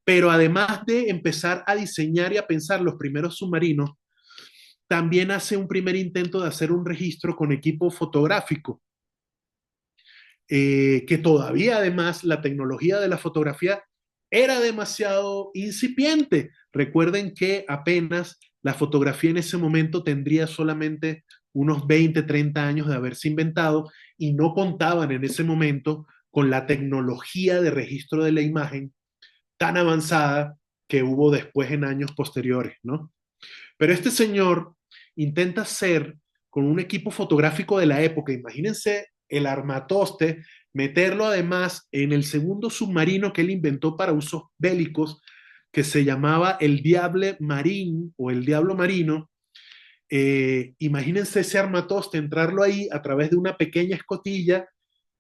Pero además de empezar a diseñar y a pensar los primeros submarinos, también hace un primer intento de hacer un registro con equipo fotográfico, que todavía además la tecnología de la fotografía era demasiado incipiente. Recuerden que apenas la fotografía en ese momento tendría solamente unos 20, 30 años de haberse inventado y no contaban en ese momento con la tecnología de registro de la imagen tan avanzada que hubo después en años posteriores, ¿no? Pero este señor intenta hacer con un equipo fotográfico de la época, imagínense el armatoste, meterlo además en el segundo submarino que él inventó para usos bélicos, que se llamaba el Diable Marín o el Diablo Marino. Imagínense ese armatoste, entrarlo ahí a través de una pequeña escotilla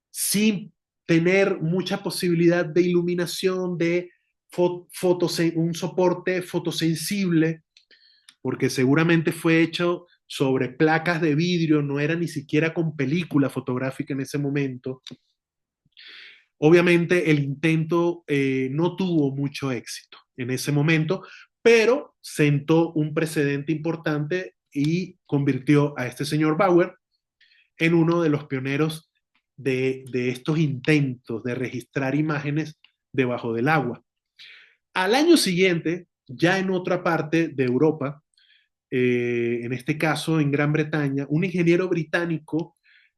sin tener mucha posibilidad de iluminación, de un soporte fotosensible, porque seguramente fue hecho sobre placas de vidrio, no era ni siquiera con película fotográfica en ese momento. Obviamente el intento no tuvo mucho éxito en ese momento, pero sentó un precedente importante y convirtió a este señor Bauer en uno de los pioneros de estos intentos de registrar imágenes debajo del agua. Al año siguiente, ya en otra parte de Europa, en este caso en Gran Bretaña, un ingeniero británico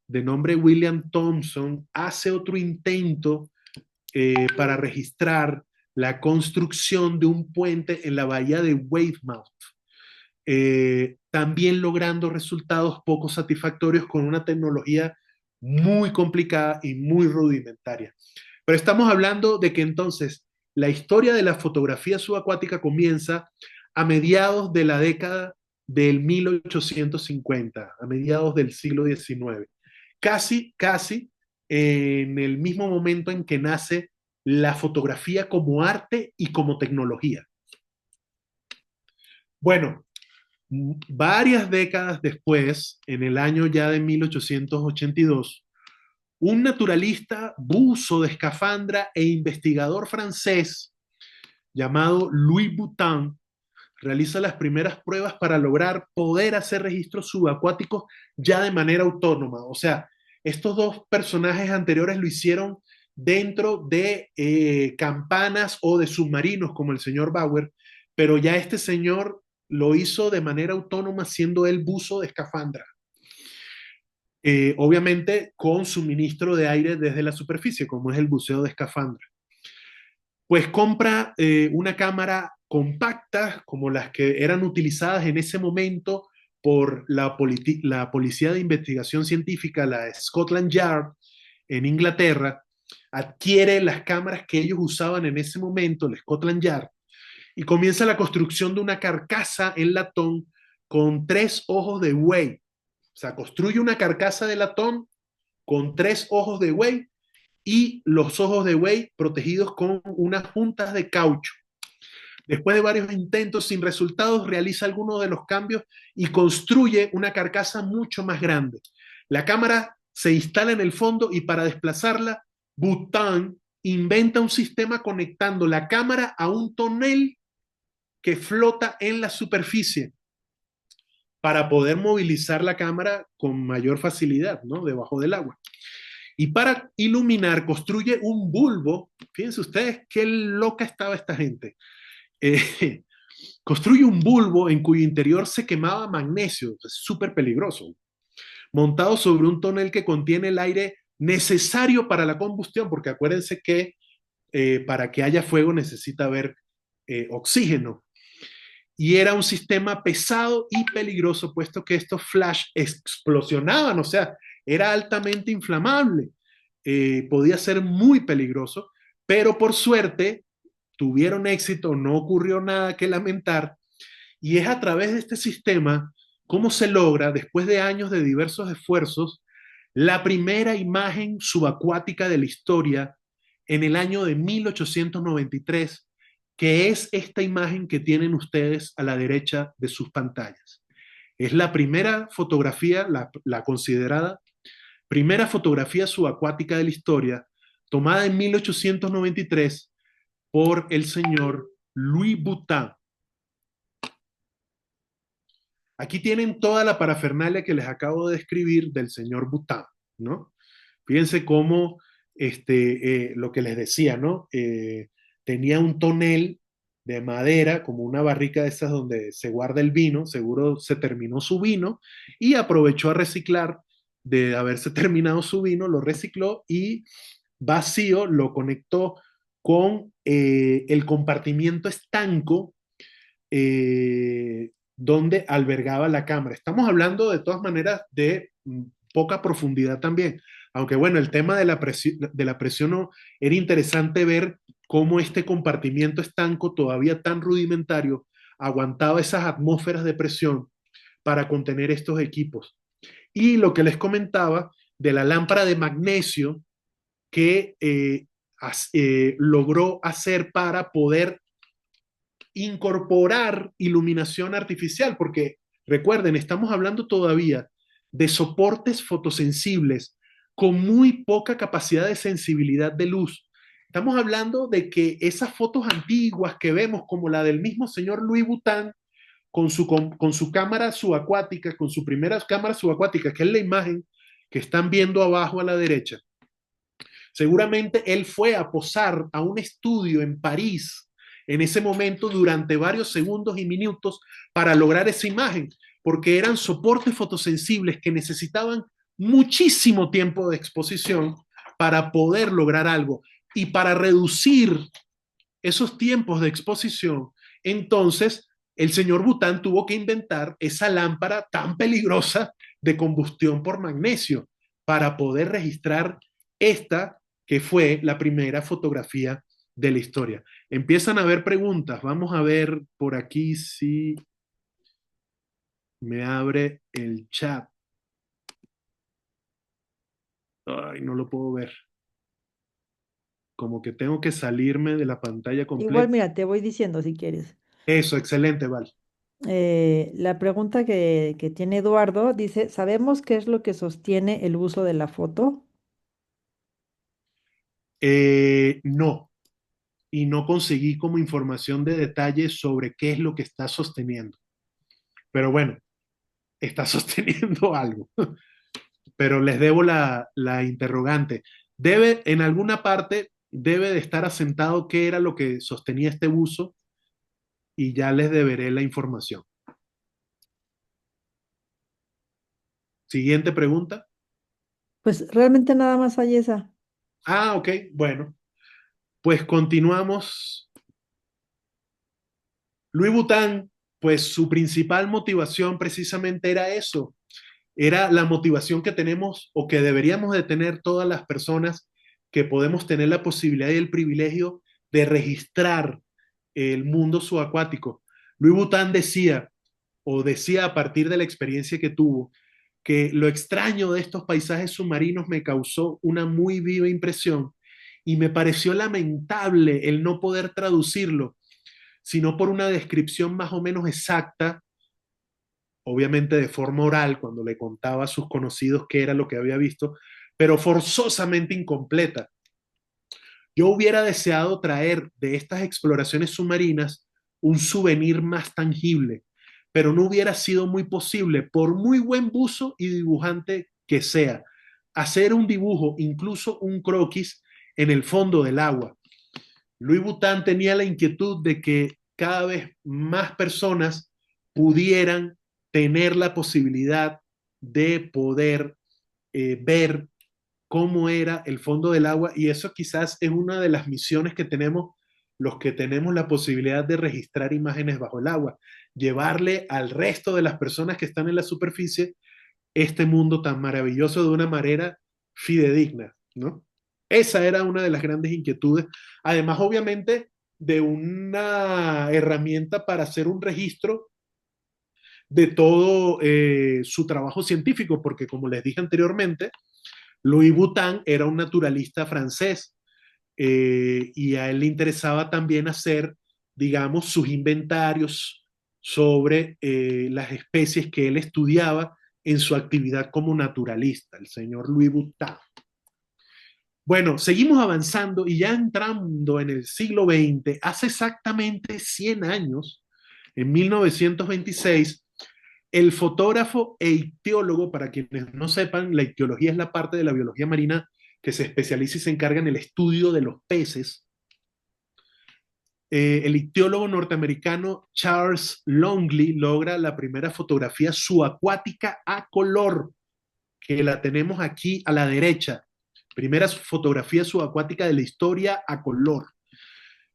de nombre William Thomson hace otro intento para registrar la construcción de un puente en la bahía de Weymouth, también logrando resultados poco satisfactorios con una tecnología muy complicada y muy rudimentaria. Pero estamos hablando de que entonces la historia de la fotografía subacuática comienza a mediados de la década del 1850, a mediados del siglo XIX. Casi en el mismo momento en que nace la fotografía como arte y como tecnología. Bueno, varias décadas después, en el año ya de 1882, un naturalista, buzo de escafandra e investigador francés llamado Louis Boutin realiza las primeras pruebas para lograr poder hacer registros subacuáticos ya de manera autónoma. O sea, estos dos personajes anteriores lo hicieron dentro de campanas o de submarinos como el señor Bauer, pero ya este señor lo hizo de manera autónoma siendo él buzo de escafandra. Obviamente con suministro de aire desde la superficie, como es el buceo de escafandra. Pues compra una cámara compacta, como las que eran utilizadas en ese momento por la Policía de Investigación Científica, la Scotland Yard, en Inglaterra, adquiere las cámaras que ellos usaban en ese momento, la Scotland Yard, y comienza la construcción de una carcasa en latón con 3 ojos de buey. O sea, construye una carcasa de latón con 3 ojos de buey y los ojos de buey protegidos con unas juntas de caucho. Después de varios intentos sin resultados, realiza algunos de los cambios y construye una carcasa mucho más grande. La cámara se instala en el fondo y para desplazarla, Boutin inventa un sistema conectando la cámara a un tonel que flota en la superficie para poder movilizar la cámara con mayor facilidad, ¿no? Debajo del agua. Y para iluminar construye un bulbo. Fíjense ustedes qué loca estaba esta gente. Eh, Construye un bulbo en cuyo interior se quemaba magnesio, es súper peligroso, montado sobre un tonel que contiene el aire necesario para la combustión, porque acuérdense que para que haya fuego necesita haber oxígeno. Y era un sistema pesado y peligroso, puesto que estos flash explosionaban, o sea, era altamente inflamable, podía ser muy peligroso, pero por suerte tuvieron éxito, no ocurrió nada que lamentar, y es a través de este sistema cómo se logra, después de años de diversos esfuerzos, la primera imagen subacuática de la historia en el año de 1893, que es esta imagen que tienen ustedes a la derecha de sus pantallas. Es la primera fotografía, la considerada primera fotografía subacuática de la historia, tomada en 1893 por el señor Louis Boutin. Aquí tienen toda la parafernalia que les acabo de describir del señor Boutin, ¿no? Fíjense cómo lo que les decía, ¿no? Tenía un tonel de madera, como una barrica de esas donde se guarda el vino, seguro se terminó su vino, y aprovechó a reciclar, de haberse terminado su vino, lo recicló y vacío lo conectó con el compartimiento estanco donde albergaba la cámara. Estamos hablando de todas maneras de poca profundidad también, aunque bueno, el tema de la presión no, era interesante ver cómo este compartimiento estanco todavía tan rudimentario aguantaba esas atmósferas de presión para contener estos equipos. Y lo que les comentaba de la lámpara de magnesio que logró hacer para poder incorporar iluminación artificial, porque recuerden, estamos hablando todavía de soportes fotosensibles con muy poca capacidad de sensibilidad de luz. Estamos hablando de que esas fotos antiguas que vemos, como la del mismo señor Louis Boutin, con su cámara subacuática, con su primera cámara subacuática, que es la imagen que están viendo abajo a la derecha, seguramente él fue a posar a un estudio en París en ese momento durante varios segundos y minutos para lograr esa imagen, porque eran soportes fotosensibles que necesitaban muchísimo tiempo de exposición para poder lograr algo. Y para reducir esos tiempos de exposición, entonces el señor Boutin tuvo que inventar esa lámpara tan peligrosa de combustión por magnesio para poder registrar esta que fue la primera fotografía de la historia. Empiezan a haber preguntas. Vamos a ver por aquí si me abre el chat. Ay, no lo puedo ver. Como que tengo que salirme de la pantalla Igual, completa. mira, te voy diciendo si quieres. Eso, excelente, Val. La pregunta que tiene Eduardo dice, ¿sabemos qué es lo que sostiene el uso de la foto? No, y no conseguí como información de detalle sobre qué es lo que está sosteniendo. Pero bueno, está sosteniendo algo. Pero les debo la interrogante. Debe, en alguna parte, debe de estar asentado qué era lo que sostenía este buzo y ya les deberé la información. Siguiente pregunta. Pues realmente nada más hay esa. Ah, ok, bueno, pues continuamos. Louis Vuitton, pues su principal motivación precisamente era eso, era la motivación que tenemos o que deberíamos de tener todas las personas que podemos tener la posibilidad y el privilegio de registrar el mundo subacuático. Louis Vuitton decía, o decía a partir de la experiencia que tuvo, que lo extraño de estos paisajes submarinos me causó una muy viva impresión y me pareció lamentable el no poder traducirlo, sino por una descripción más o menos exacta, obviamente de forma oral, cuando le contaba a sus conocidos qué era lo que había visto, pero forzosamente incompleta. Yo hubiera deseado traer de estas exploraciones submarinas un souvenir más tangible, pero no hubiera sido muy posible, por muy buen buzo y dibujante que sea, hacer un dibujo, incluso un croquis, en el fondo del agua. Louis Vuitton tenía la inquietud de que cada vez más personas pudieran tener la posibilidad de poder ver cómo era el fondo del agua y eso quizás es una de las misiones que tenemos los que tenemos la posibilidad de registrar imágenes bajo el agua, llevarle al resto de las personas que están en la superficie este mundo tan maravilloso de una manera fidedigna, ¿no? Esa era una de las grandes inquietudes, además obviamente de una herramienta para hacer un registro de todo su trabajo científico, porque como les dije anteriormente, Louis Vuitton era un naturalista francés y a él le interesaba también hacer, digamos, sus inventarios sobre las especies que él estudiaba en su actividad como naturalista, el señor Louis Vuitton. Bueno, seguimos avanzando y ya entrando en el siglo XX, hace exactamente 100 años, en 1926, el fotógrafo e ictiólogo, para quienes no sepan, la ictiología es la parte de la biología marina que se especializa y se encarga en el estudio de los peces. El ictiólogo norteamericano Charles Longley logra la primera fotografía subacuática a color, que la tenemos aquí a la derecha. Primera fotografía subacuática de la historia a color,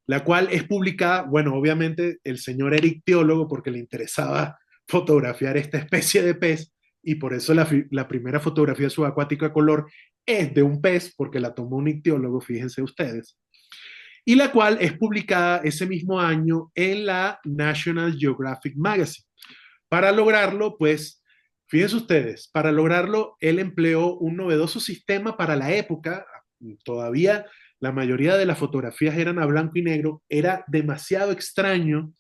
la cual es publicada, bueno, obviamente el señor era ictiólogo porque le interesaba fotografiar esta especie de pez y por eso la primera fotografía subacuática a color es de un pez porque la tomó un ictiólogo, fíjense ustedes, y la cual es publicada ese mismo año en la National Geographic Magazine. Para lograrlo, pues, fíjense ustedes, para lograrlo, él empleó un novedoso sistema para la época, todavía la mayoría de las fotografías eran a blanco y negro, era demasiado extraño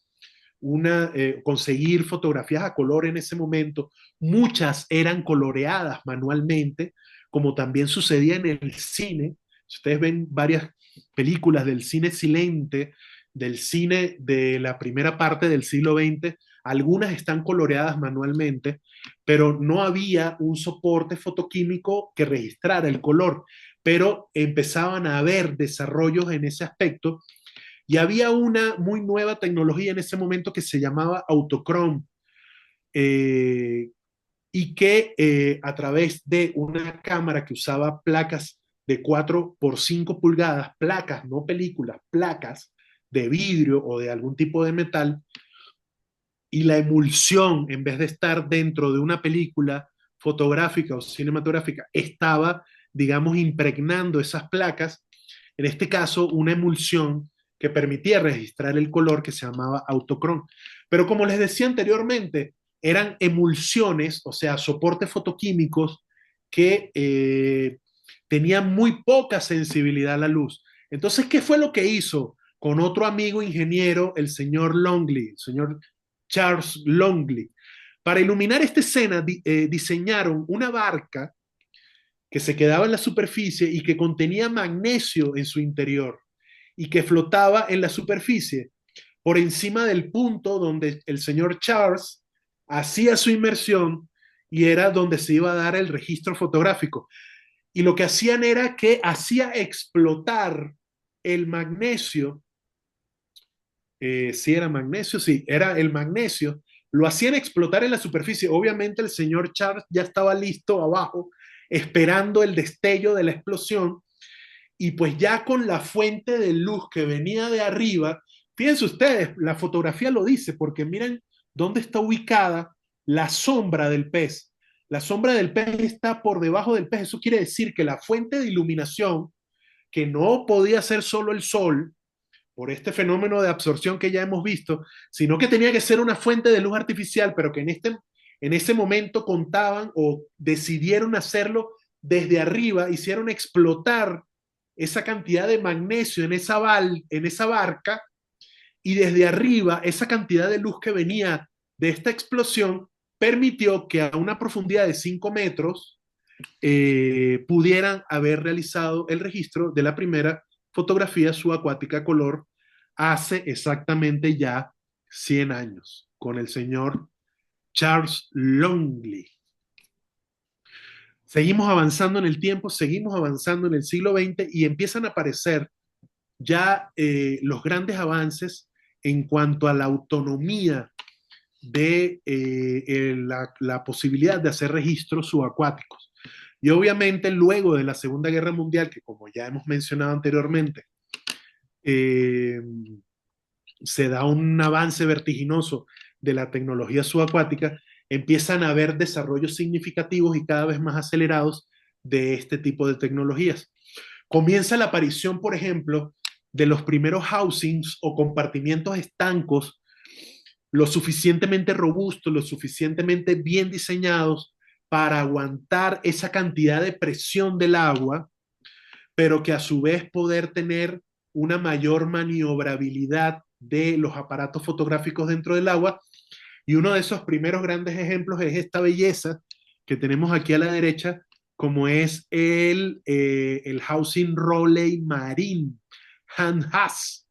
conseguir fotografías a color en ese momento, muchas eran coloreadas manualmente, como también sucedía en el cine. Si ustedes ven varias películas del cine silente, del cine de la primera parte del siglo XX, algunas están coloreadas manualmente, pero no había un soporte fotoquímico que registrara el color, pero empezaban a haber desarrollos en ese aspecto y había una muy nueva tecnología en ese momento que se llamaba autochrome eh, y que a través de una cámara que usaba placas de 4 por 5 pulgadas, placas, no películas, placas de vidrio o de algún tipo de metal, y la emulsión, en vez de estar dentro de una película fotográfica o cinematográfica, estaba, digamos, impregnando esas placas, en este caso, una emulsión que permitía registrar el color que se llamaba autochrome. Pero como les decía anteriormente, eran emulsiones, o sea, soportes fotoquímicos que tenía muy poca sensibilidad a la luz. Entonces, ¿qué fue lo que hizo con otro amigo ingeniero, el señor Longley, el señor Charles Longley? Para iluminar esta escena, diseñaron una barca que se quedaba en la superficie y que contenía magnesio en su interior y que flotaba en la superficie por encima del punto donde el señor Charles hacía su inmersión y era donde se iba a dar el registro fotográfico. Y lo que hacían era que hacía explotar el magnesio, si era magnesio, sí, era el magnesio, lo hacían explotar en la superficie. Obviamente el señor Charles ya estaba listo abajo, esperando el destello de la explosión, y pues ya con la fuente de luz que venía de arriba, fíjense ustedes, la fotografía lo dice, porque miren dónde está ubicada la sombra del pez. La sombra del pez está por debajo del pez. Eso quiere decir que la fuente de iluminación, que no podía ser solo el sol, por este fenómeno de absorción que ya hemos visto, sino que tenía que ser una fuente de luz artificial, pero que en ese momento contaban o decidieron hacerlo desde arriba, hicieron explotar esa cantidad de magnesio en esa barca, y desde arriba esa cantidad de luz que venía de esta explosión permitió que a una profundidad de 5 metros pudieran haber realizado el registro de la primera fotografía subacuática a color hace exactamente ya 100 años, con el señor Charles Longley. Seguimos avanzando en el tiempo, seguimos avanzando en el siglo XX y empiezan a aparecer ya los grandes avances en cuanto a la autonomía de la posibilidad de hacer registros subacuáticos. Y obviamente luego de la Segunda Guerra Mundial, que como ya hemos mencionado anteriormente, se da un avance vertiginoso de la tecnología subacuática, empiezan a haber desarrollos significativos y cada vez más acelerados de este tipo de tecnologías. Comienza la aparición, por ejemplo, de los primeros housings o compartimientos estancos lo suficientemente robustos, lo suficientemente bien diseñados para aguantar esa cantidad de presión del agua, pero que a su vez poder tener una mayor maniobrabilidad de los aparatos fotográficos dentro del agua. Y uno de esos primeros grandes ejemplos es esta belleza que tenemos aquí a la derecha, como es el Housing Raleigh Marine, HANHAS,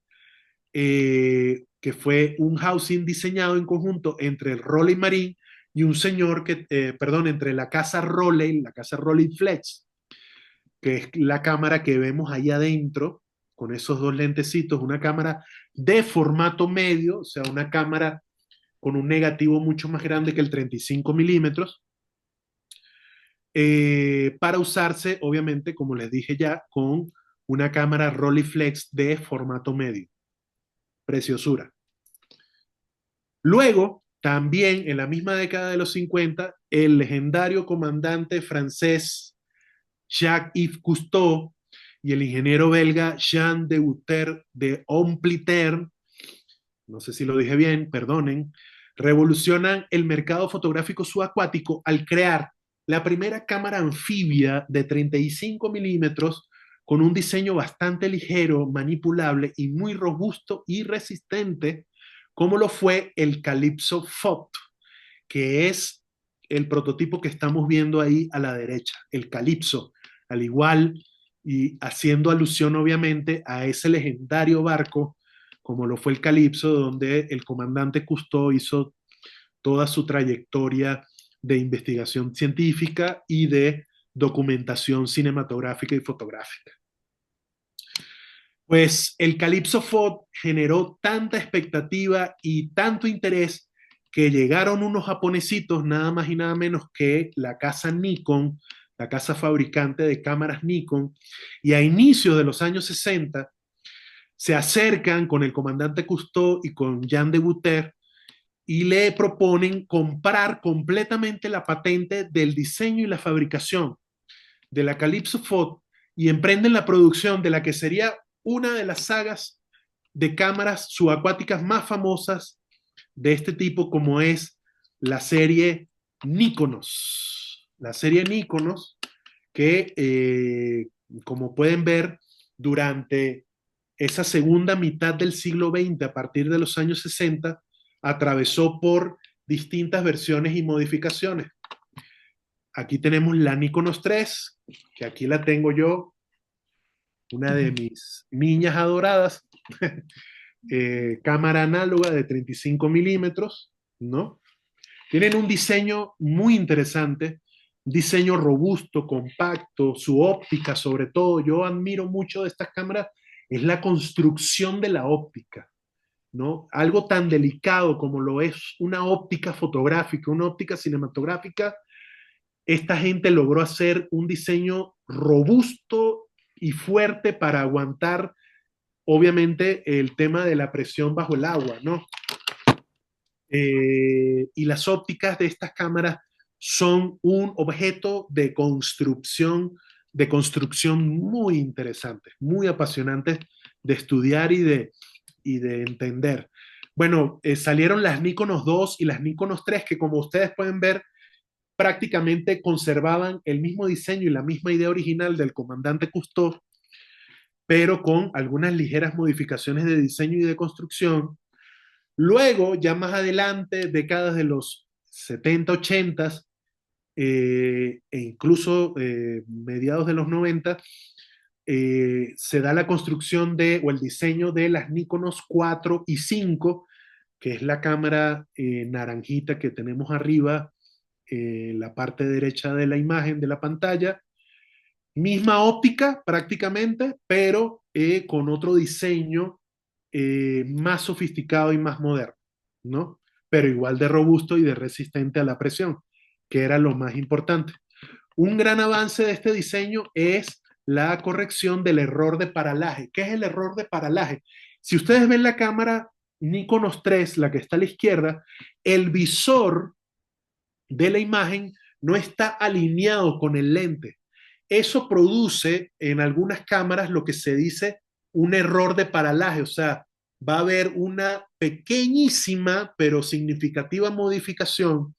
que fue un housing diseñado en conjunto entre el Raleigh Marine y un señor entre la casa Raleigh Flex, que es la cámara que vemos ahí adentro, con esos dos lentecitos, una cámara de formato medio, o sea, una cámara con un negativo mucho más grande que el 35 milímetros, para usarse, obviamente, como les dije ya, con una cámara Rolleiflex de formato medio. Preciosura. Luego, también en la misma década de los 50, el legendario comandante francés Jacques-Yves Cousteau y el ingeniero belga Jean de Gutter de Hompliter, no sé si lo dije bien, perdonen, revolucionan el mercado fotográfico subacuático al crear la primera cámara anfibia de 35 milímetros con un diseño bastante ligero, manipulable y muy robusto y resistente, como lo fue el Calypso Photo, que es el prototipo que estamos viendo ahí a la derecha, el Calypso, al igual y haciendo alusión obviamente a ese legendario barco como lo fue el Calypso, donde el comandante Cousteau hizo toda su trayectoria de investigación científica y de documentación cinematográfica y fotográfica. Pues el Calypso Photo generó tanta expectativa y tanto interés que llegaron unos japonesitos, nada más y nada menos que la casa Nikon, la casa fabricante de cámaras Nikon, y a inicios de los años 60 se acercan con el comandante Cousteau y con Jean de Gutter y le proponen comprar completamente la patente del diseño y la fabricación de la Calypso Photo y emprenden la producción de la que sería una de las sagas de cámaras subacuáticas más famosas de este tipo, como es la serie Nikonos. La serie Nikonos, que, como pueden ver, durante esa segunda mitad del siglo XX, a partir de los años 60, atravesó por distintas versiones y modificaciones. Aquí tenemos la Nikonos 3, que aquí la tengo yo, una de mis niñas adoradas, cámara análoga de 35 milímetros, ¿no? Tienen un diseño muy interesante, un diseño robusto, compacto, su óptica sobre todo. Yo admiro mucho de estas cámaras, es la construcción de la óptica, ¿no? Algo tan delicado como lo es una óptica fotográfica, una óptica cinematográfica, esta gente logró hacer un diseño robusto y fuerte para aguantar, obviamente, el tema de la presión bajo el agua, ¿no? Y las ópticas de estas cámaras son un objeto de construcción muy interesantes, muy apasionantes de estudiar y de entender. Bueno, salieron las Nikonos 2 y las Nikonos 3 que, como ustedes pueden ver, prácticamente conservaban el mismo diseño y la misma idea original del comandante Cousteau, pero con algunas ligeras modificaciones de diseño y de construcción. Luego, ya más adelante, décadas de los 70, 80 e incluso mediados de los 90, se da la construcción o el diseño de las Nikonos 4 y 5, que es la cámara naranjita que tenemos arriba, en la parte derecha de la imagen de la pantalla. Misma óptica prácticamente, pero con otro diseño más sofisticado y más moderno, ¿no? Pero igual de robusto y de resistente a la presión, que era lo más importante. Un gran avance de este diseño es la corrección del error de paralaje. ¿Qué es el error de paralaje? Si ustedes ven la cámara Nikonos 3, la que está a la izquierda, el visor de la imagen no está alineado con el lente. Eso produce en algunas cámaras lo que se dice un error de paralaje, o sea, va a haber una pequeñísima pero significativa modificación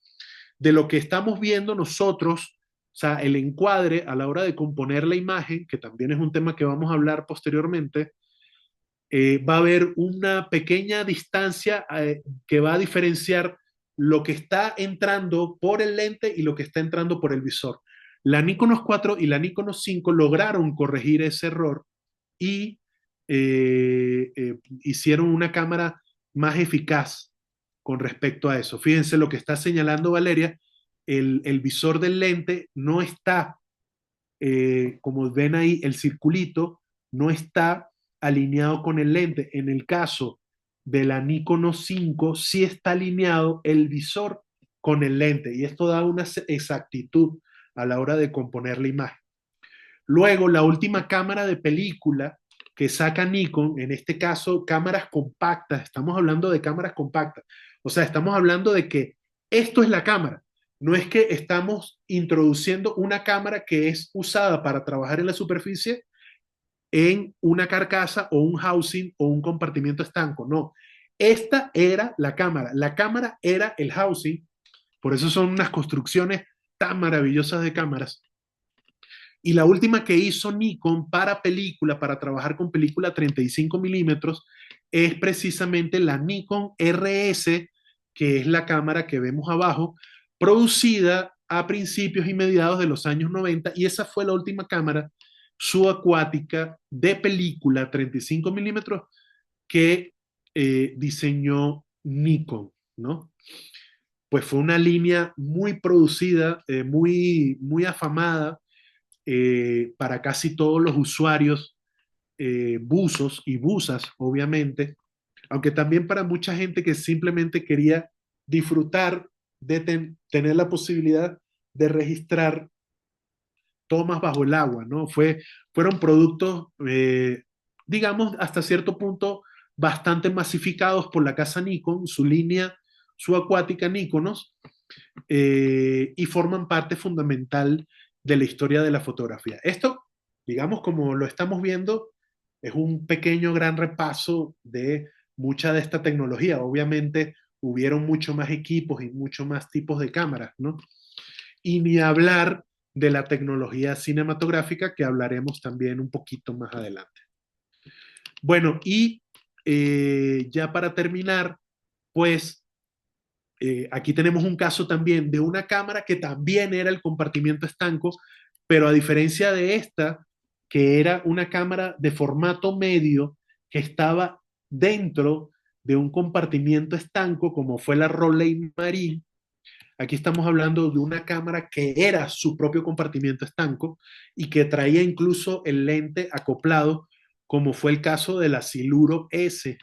de lo que estamos viendo nosotros, o sea, el encuadre a la hora de componer la imagen, que también es un tema que vamos a hablar posteriormente. Va a haber una pequeña distancia que va a diferenciar lo que está entrando por el lente y lo que está entrando por el visor. La Nikonos 4 y la Nikonos 5 lograron corregir ese error y hicieron una cámara más eficaz con respecto a eso. Fíjense lo que está señalando Valeria, el visor del lente no está, como ven ahí, el circulito no está alineado con el lente. En el caso de la Nikonos 5, sí está alineado el visor con el lente y esto da una exactitud a la hora de componer la imagen. Luego, la última cámara de película que saca Nikon, en este caso cámaras compactas, estamos hablando de cámaras compactas, o sea, estamos hablando de que esto es la cámara, no es que estamos introduciendo una cámara que es usada para trabajar en la superficie en una carcasa o un housing o un compartimiento estanco, no, esta era la cámara era el housing, por eso son unas construcciones tan maravillosas de cámaras. Y la última que hizo Nikon para película, para trabajar con película 35 milímetros, es precisamente la Nikon RS, que es la cámara que vemos abajo, producida a principios y mediados de los años 90, y esa fue la última cámara subacuática de película 35 milímetros que diseñó Nikon, ¿no? Pues fue una línea muy producida, muy afamada, para casi todos los usuarios, buzos y buzas, obviamente, aunque también para mucha gente que simplemente quería disfrutar de tener la posibilidad de registrar tomas bajo el agua, ¿no? Fueron productos, digamos, hasta cierto punto bastante masificados por la casa Nikon, su línea subacuática Nikonos, y forman parte fundamental de la historia de la fotografía. Esto, digamos, como lo estamos viendo, es un pequeño gran repaso de mucha de esta tecnología. Obviamente hubieron mucho más equipos y mucho más tipos de cámaras, ¿no? Y ni hablar de la tecnología cinematográfica que hablaremos también un poquito más adelante. Bueno, y ya para terminar, pues aquí tenemos un caso también de una cámara que también era el compartimiento estanco, pero a diferencia de esta, que era una cámara de formato medio que estaba dentro de un compartimiento estanco, como fue la Rollei Marine, aquí estamos hablando de una cámara que era su propio compartimiento estanco y que traía incluso el lente acoplado, como fue el caso de la Siluro S,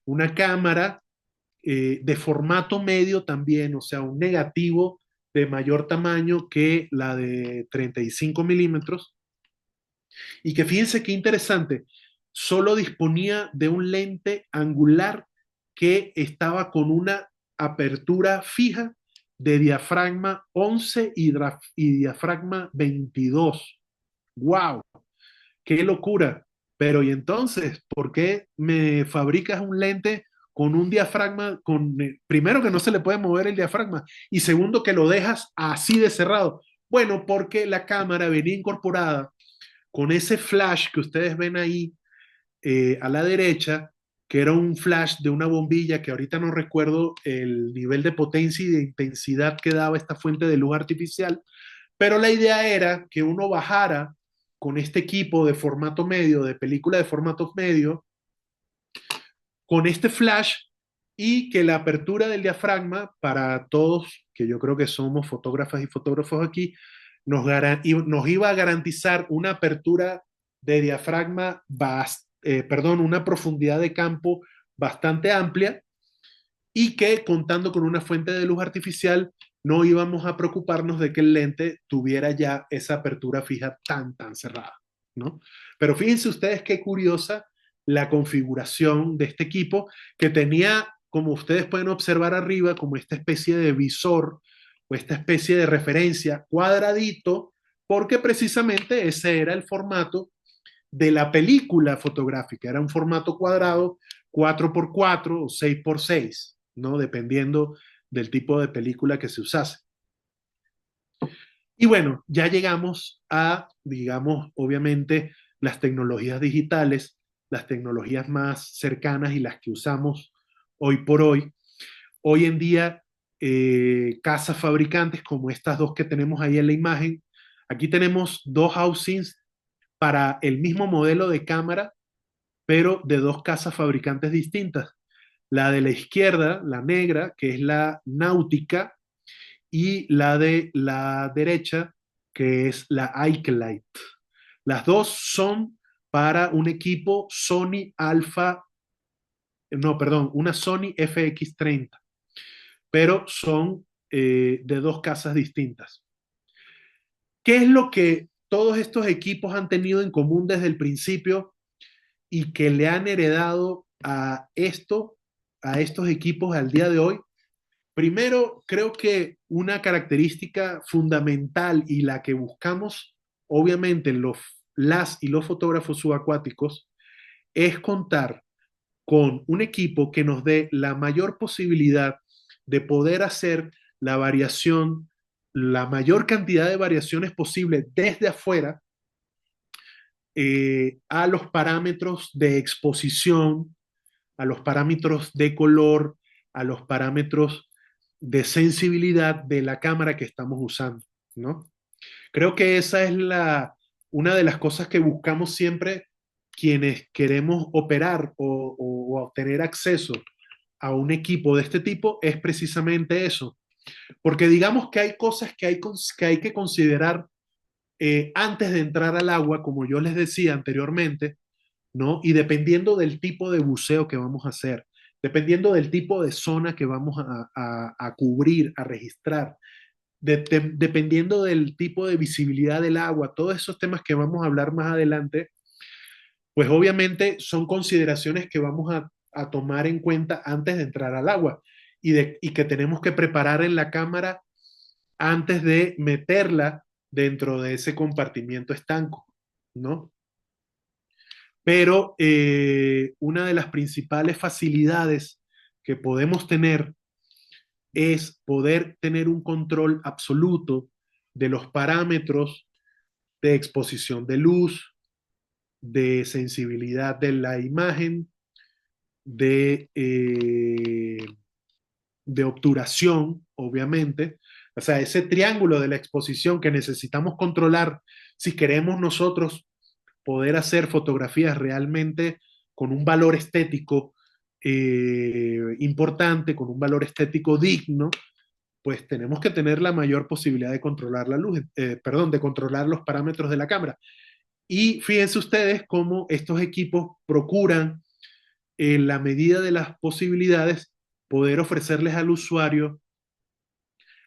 una cámara de formato medio también, o sea, un negativo de mayor tamaño que la de 35 milímetros. Y que fíjense qué interesante, solo disponía de un lente angular que estaba con una apertura fija de diafragma 11 y diafragma 22. ¡Wow! ¡Qué locura! Pero y entonces, ¿por qué me fabricas un lente con un diafragma, primero que no se le puede mover el diafragma y segundo que lo dejas así de cerrado? Bueno, porque la cámara venía incorporada con ese flash que ustedes ven ahí a la derecha, que era un flash de una bombilla que ahorita no recuerdo el nivel de potencia y de intensidad que daba esta fuente de luz artificial, pero la idea era que uno bajara con este equipo de formato medio, de película de formato medio, con este flash y que la apertura del diafragma para todos, que yo creo que somos fotógrafas y fotógrafos aquí, nos iba a garantizar una apertura de diafragma, perdón, una profundidad de campo bastante amplia y que contando con una fuente de luz artificial no íbamos a preocuparnos de que el lente tuviera ya esa apertura fija tan cerrada, ¿no? Pero fíjense ustedes qué curiosa la configuración de este equipo que tenía, como ustedes pueden observar arriba, como esta especie de visor o esta especie de referencia cuadradito, porque precisamente ese era el formato de la película fotográfica, era un formato cuadrado 4x4 o 6x6, ¿no? Dependiendo del tipo de película que se usase. Y bueno, ya llegamos a, digamos, obviamente, las tecnologías digitales, las tecnologías más cercanas y las que usamos hoy por hoy. Hoy en día, casas fabricantes como estas dos que tenemos ahí en la imagen, aquí tenemos dos housings para el mismo modelo de cámara, pero de dos casas fabricantes distintas. La de la izquierda, la negra, que es la Náutica, y la de la derecha, que es la Ikelite. Las dos son para un equipo Sony Alpha, no, perdón, una Sony FX30, pero son de dos casas distintas. ¿Qué es lo que todos estos equipos han tenido en común desde el principio y que le han heredado a estos equipos al día de hoy? Primero, creo que una característica fundamental y la que buscamos, obviamente, las y los fotógrafos subacuáticos, es contar con un equipo que nos dé la mayor posibilidad de poder hacer la variación, la mayor cantidad de variaciones posible desde afuera a los parámetros de exposición, a los parámetros de color, a los parámetros de sensibilidad de la cámara que estamos usando, ¿no? Creo que esa es una de las cosas que buscamos siempre quienes queremos operar o tener acceso a un equipo de este tipo, es precisamente eso. Porque digamos que hay cosas que hay que considerar antes de entrar al agua, como yo les decía anteriormente, ¿no? Y dependiendo del tipo de buceo que vamos a hacer, dependiendo del tipo de zona que vamos a cubrir, a registrar, dependiendo del tipo de visibilidad del agua, todos esos temas que vamos a hablar más adelante, pues obviamente son consideraciones que vamos a tomar en cuenta antes de entrar al agua y que tenemos que preparar en la cámara antes de meterla dentro de ese compartimiento estanco, ¿no? Pero una de las principales facilidades que podemos tener es poder tener un control absoluto de los parámetros de exposición de luz, de sensibilidad de la imagen, de obturación, obviamente. O sea, ese triángulo de la exposición que necesitamos controlar si queremos nosotros poder hacer fotografías realmente con un valor estético importante, con un valor estético digno, pues tenemos que tener la mayor posibilidad de controlar la luz, perdón, de controlar los parámetros de la cámara. Y fíjense ustedes cómo estos equipos procuran, en la medida de las posibilidades, poder ofrecerles al usuario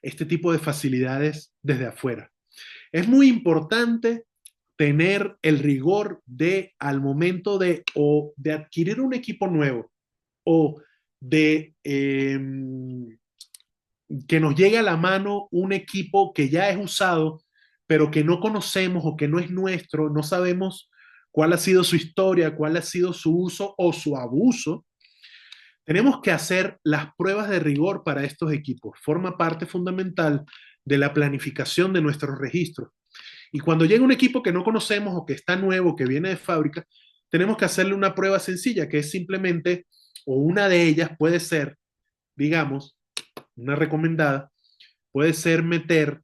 este tipo de facilidades desde afuera. Es muy importante tener el rigor de al momento de adquirir un equipo nuevo o de que nos llegue a la mano un equipo que ya es usado, pero que no conocemos o que no es nuestro, no sabemos cuál ha sido su historia, cuál ha sido su uso o su abuso. Tenemos que hacer las pruebas de rigor para estos equipos. Forma parte fundamental de la planificación de nuestros registros. Y cuando llega un equipo que no conocemos o que está nuevo, que viene de fábrica, tenemos que hacerle una prueba sencilla, que es simplemente, o una de ellas puede ser, digamos, una recomendada, puede ser meter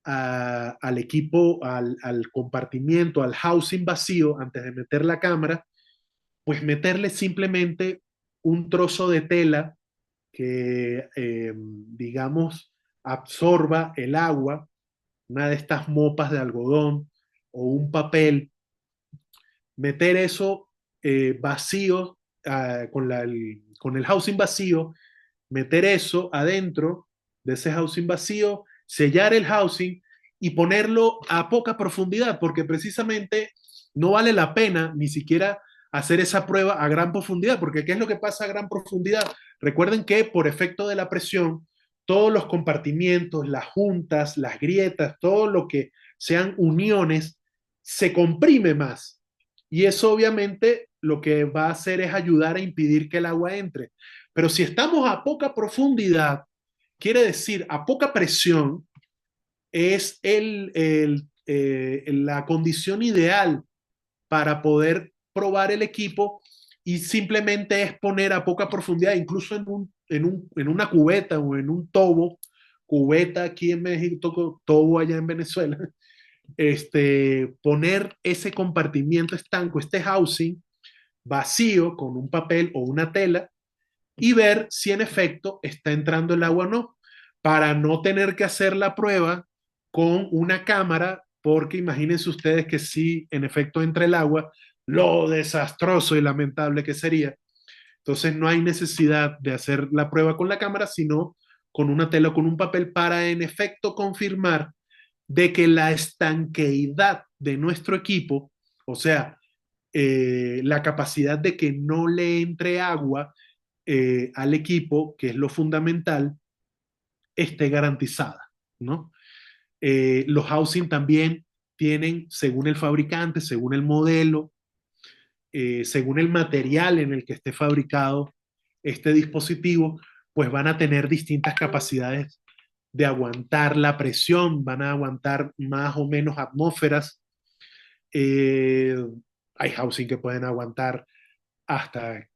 al equipo, al compartimiento, al housing vacío, antes de meter la cámara, pues meterle simplemente un trozo de tela que, digamos, absorba el agua, una de estas mopas de algodón o un papel, meter eso vacío, con el housing vacío, meter eso adentro de ese housing vacío, sellar el housing y ponerlo a poca profundidad, porque precisamente no vale la pena ni siquiera hacer esa prueba a gran profundidad, porque ¿qué es lo que pasa a gran profundidad? Recuerden que por efecto de la presión, todos los compartimientos, las juntas, las grietas, todo lo que sean uniones, se comprime más. Y eso obviamente lo que va a hacer es ayudar a impedir que el agua entre. Pero si estamos a poca profundidad, quiere decir a poca presión, es la condición ideal para poder probar el equipo, y simplemente es poner a poca profundidad, incluso en una cubeta o en un tobo, cubeta aquí en México, tobo allá en Venezuela, poner ese compartimiento estanco, este housing vacío con un papel o una tela, y ver si en efecto está entrando el agua o no, para no tener que hacer la prueba con una cámara, porque imagínense ustedes que si en efecto entra el agua, lo desastroso y lamentable que sería. Entonces no hay necesidad de hacer la prueba con la cámara, sino con una tela o con un papel, para en efecto confirmar de que la estanqueidad de nuestro equipo, o sea, la capacidad de que no le entre agua al equipo, que es lo fundamental, esté garantizada, ¿no? Los housing también tienen, según el fabricante, según el modelo, según el material en el que esté fabricado este dispositivo, pues van a tener distintas capacidades de aguantar la presión, van a aguantar más o menos atmósferas. Eh, Hay housing que pueden aguantar hasta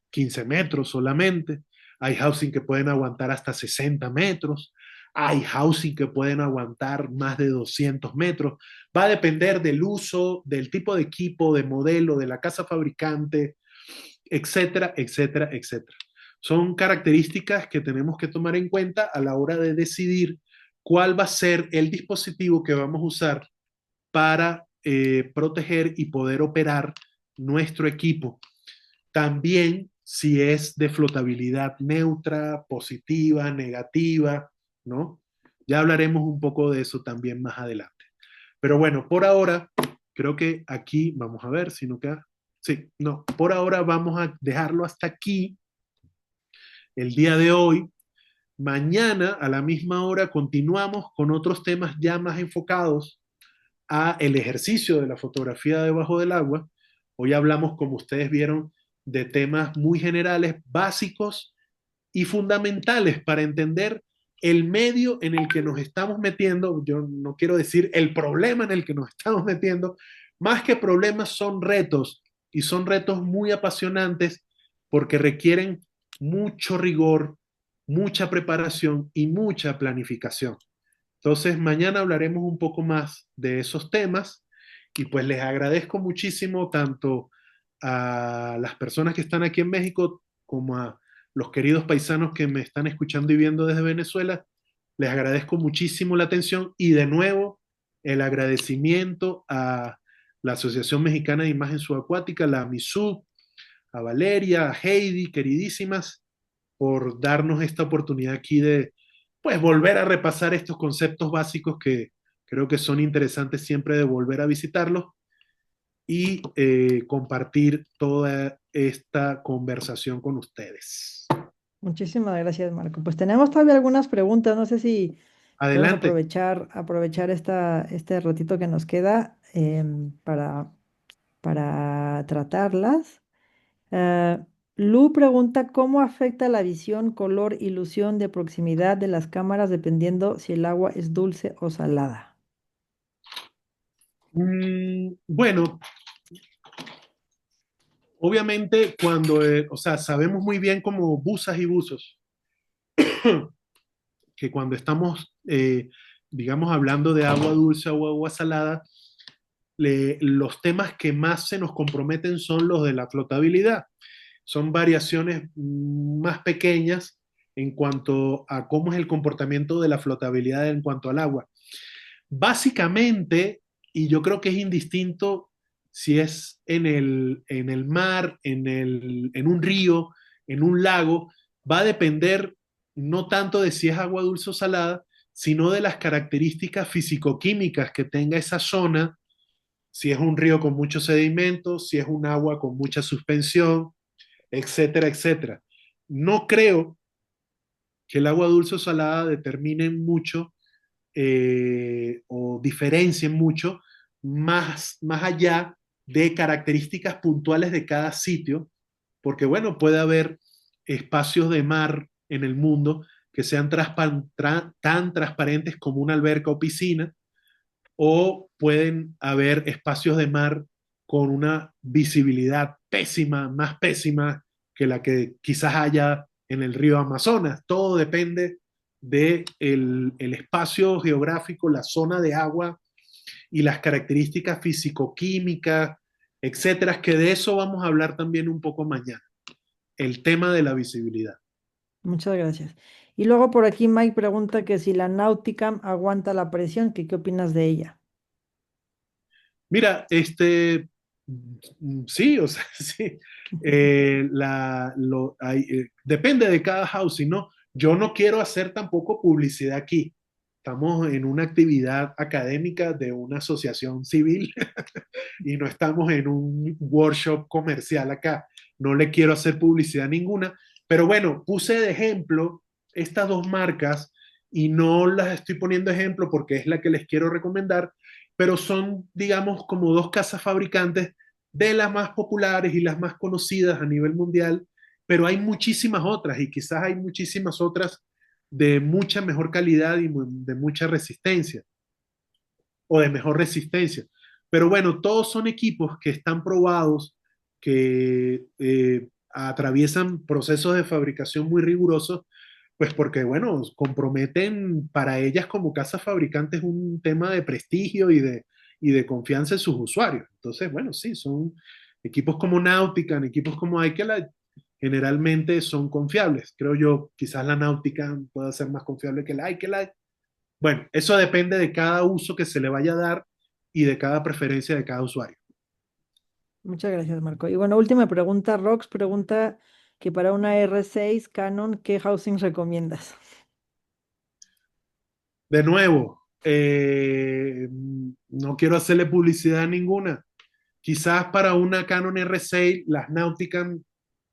15 metros solamente, hay housing que pueden aguantar hasta 60 metros, hay housing que pueden aguantar más de 200 metros. Va a depender del uso, del tipo de equipo, de modelo, de la casa fabricante, etcétera, etcétera, etcétera. Son características que tenemos que tomar en cuenta a la hora de decidir cuál va a ser el dispositivo que vamos a usar para proteger y poder operar nuestro equipo. También si es de flotabilidad neutra, positiva, negativa, ¿no? Ya hablaremos un poco de eso también más adelante. Pero bueno, por ahora, creo que aquí, vamos a ver si no queda. Sí, no, por ahora vamos a dejarlo hasta aquí el día de hoy. Mañana a la misma hora continuamos con otros temas ya más enfocados a el ejercicio de la fotografía debajo del agua. Hoy hablamos, como ustedes vieron, de temas muy generales, básicos y fundamentales para entender el medio en el que nos estamos metiendo, yo no quiero decir el problema en el que nos estamos metiendo, más que problemas son retos, y son retos muy apasionantes porque requieren mucho rigor, mucha preparación y mucha planificación. Entonces, mañana hablaremos un poco más de esos temas y pues les agradezco muchísimo tanto a las personas que están aquí en México como a los queridos paisanos que me están escuchando y viendo desde Venezuela. Les agradezco muchísimo la atención y de nuevo el agradecimiento a la Asociación Mexicana de Imagen Subacuática, la MISUB, a Valeria, a Heidi, queridísimas, por darnos esta oportunidad aquí de pues volver a repasar estos conceptos básicos que creo que son interesantes siempre de volver a visitarlos y compartir toda esta conversación con ustedes. Muchísimas gracias, Marco. Pues tenemos todavía algunas preguntas. No sé si podemos Adelante. aprovechar este ratito que nos queda para tratarlas. Eh, Lu pregunta, ¿cómo afecta la visión, color, ilusión de proximidad de las cámaras dependiendo si el agua es dulce o salada? Bueno, obviamente cuando, o sea, sabemos muy bien como buzas y buzos, que cuando estamos, digamos, hablando de agua dulce o agua salada, los temas que más se nos comprometen son los de la flotabilidad. Son variaciones más pequeñas en cuanto a cómo es el comportamiento de la flotabilidad en cuanto al agua. Básicamente, y yo creo que es indistinto si es en el mar, en un río, en un lago, va a depender no tanto de si es agua dulce o salada, sino de las características fisicoquímicas que tenga esa zona, si es un río con muchos sedimentos, si es un agua con mucha suspensión, etcétera, etcétera. No creo que el agua dulce o salada determinen mucho o diferencien mucho más allá de características puntuales de cada sitio, porque bueno, puede haber espacios de mar en el mundo que sean tan transparentes como una alberca o piscina, o pueden haber espacios de mar con una visibilidad pésima, más pésima que la que quizás haya en el río Amazonas. Todo depende del de el espacio geográfico, la zona de agua y las características físico-químicas, etcétera, que de eso vamos a hablar también un poco mañana, el tema de la visibilidad. Muchas gracias. Y luego por aquí Mike pregunta que si la Nauticam aguanta la presión, que qué opinas de ella. Mira, sí, o sea, sí, depende de cada housing, ¿no? Yo no quiero hacer tampoco publicidad aquí. Estamos en una actividad académica de una asociación civil y no estamos en un workshop comercial acá. No le quiero hacer publicidad ninguna, pero bueno, puse de ejemplo estas dos marcas y no las estoy poniendo ejemplo porque es la que les quiero recomendar, pero son, digamos, como dos casas fabricantes de las más populares y las más conocidas a nivel mundial, pero hay muchísimas otras y quizás hay muchísimas otras de mucha mejor calidad y de mucha resistencia o de mejor resistencia. Pero bueno, todos son equipos que están probados, que atraviesan procesos de fabricación muy rigurosos, pues porque, bueno, comprometen para ellas como casas fabricantes un tema de prestigio y de confianza en sus usuarios. Entonces, bueno, sí, son equipos como Nautica, equipos como Ikelite, generalmente son confiables. Creo yo, quizás la Nautica pueda ser más confiable que la Ikelite. Bueno, eso depende de cada uso que se le vaya a dar y de cada preferencia de cada usuario. Muchas gracias, Marco. Y bueno, última pregunta. Rox pregunta que para una R6 Canon, ¿qué housing recomiendas? De nuevo, no quiero hacerle publicidad ninguna. Quizás para una Canon R6 las Nauticam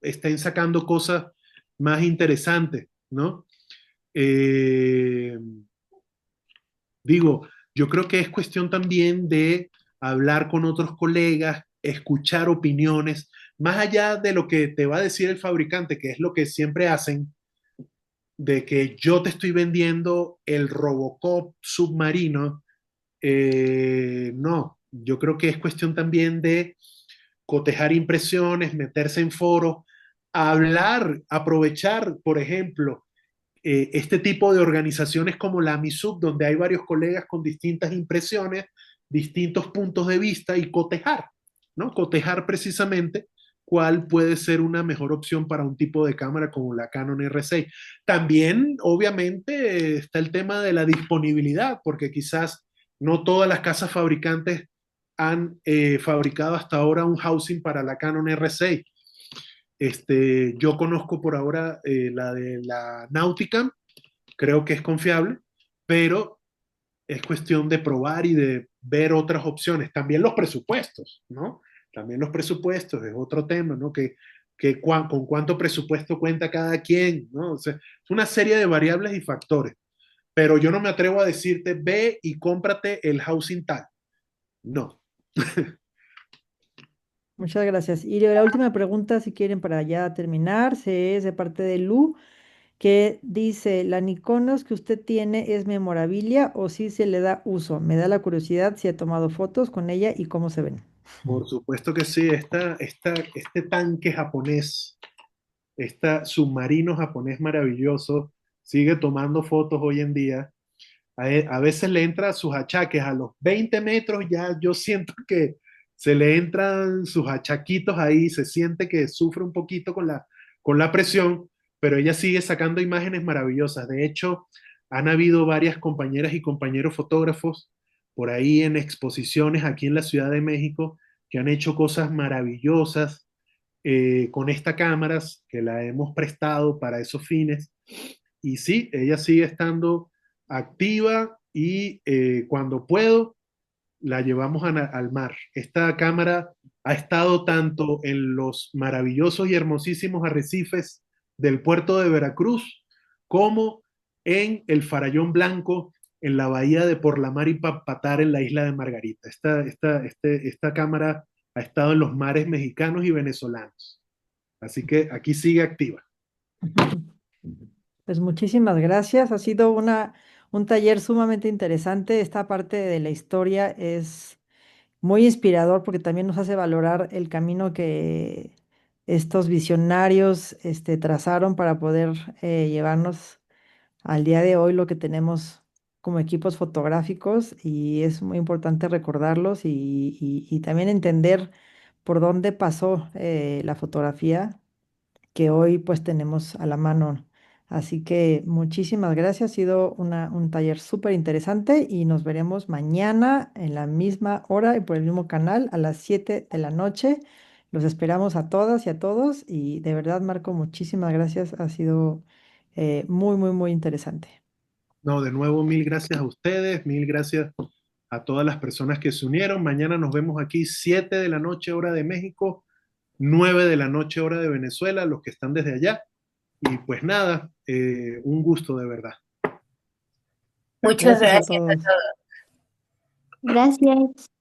estén sacando cosas más interesantes, ¿no? Eh, Digo, yo creo que es cuestión también de hablar con otros colegas, escuchar opiniones, más allá de lo que te va a decir el fabricante, que es lo que siempre hacen. de que yo te estoy vendiendo el Robocop submarino. No, yo creo que es cuestión también de cotejar impresiones, meterse en foros, hablar, aprovechar, por ejemplo, este tipo de organizaciones como la MISUB, donde hay varios colegas con distintas impresiones, distintos puntos de vista y cotejar, ¿no? Cotejar precisamente cuál puede ser una mejor opción para un tipo de cámara como la Canon R6. También, obviamente, está el tema de la disponibilidad, porque quizás no todas las casas fabricantes han fabricado hasta ahora un housing para la Canon R6. Yo conozco por ahora la de la Nautica, creo que es confiable, pero es cuestión de probar y de ver otras opciones. También los presupuestos, ¿no? También los presupuestos es otro tema, ¿no? Con cuánto presupuesto cuenta cada quien, ¿no? O sea, es una serie de variables y factores, pero yo no me atrevo a decirte, ve y cómprate el housing tal. No. Muchas gracias. Y la última pregunta, si quieren, para ya terminar, es de parte de Lu, que dice, ¿la Nikonos que usted tiene es memorabilia o si se le da uso? Me da la curiosidad si ha tomado fotos con ella y cómo se ven. Por supuesto que sí, este tanque japonés, este submarino japonés maravilloso, sigue tomando fotos hoy en día. A veces le entra sus achaques, a los 20 metros ya yo siento que se le entran sus achaquitos ahí, se siente que sufre un poquito con la presión, pero ella sigue sacando imágenes maravillosas. De hecho, han habido varias compañeras y compañeros fotógrafos por ahí en exposiciones aquí en la Ciudad de México que han hecho cosas maravillosas con esta cámara que la hemos prestado para esos fines. Y sí, ella sigue estando activa y cuando puedo la llevamos al mar. Esta cámara ha estado tanto en los maravillosos y hermosísimos arrecifes del puerto de Veracruz como en el Farallón Blanco en la bahía de Porlamar y Papatar en la isla de Margarita. Esta cámara ha estado en los mares mexicanos y venezolanos. Así que aquí sigue activa. Pues muchísimas gracias. Ha sido un taller sumamente interesante. Esta parte de la historia es muy inspirador porque también nos hace valorar el camino que estos visionarios trazaron para poder llevarnos al día de hoy lo que tenemos como equipos fotográficos y es muy importante recordarlos y también entender por dónde pasó la fotografía que hoy pues tenemos a la mano. Así que muchísimas gracias, ha sido un taller súper interesante y nos veremos mañana en la misma hora y por el mismo canal a las 7 de la noche. Los esperamos a todas y a todos y de verdad, Marco, muchísimas gracias, ha sido muy, muy, muy interesante. No, de nuevo, mil gracias a ustedes, mil gracias a todas las personas que se unieron. Mañana nos vemos aquí 7 de la noche hora de México, 9 de la noche hora de Venezuela, los que están desde allá. Y pues nada, un gusto de verdad. Muchas Gracias a gracias a todos. todos. Gracias.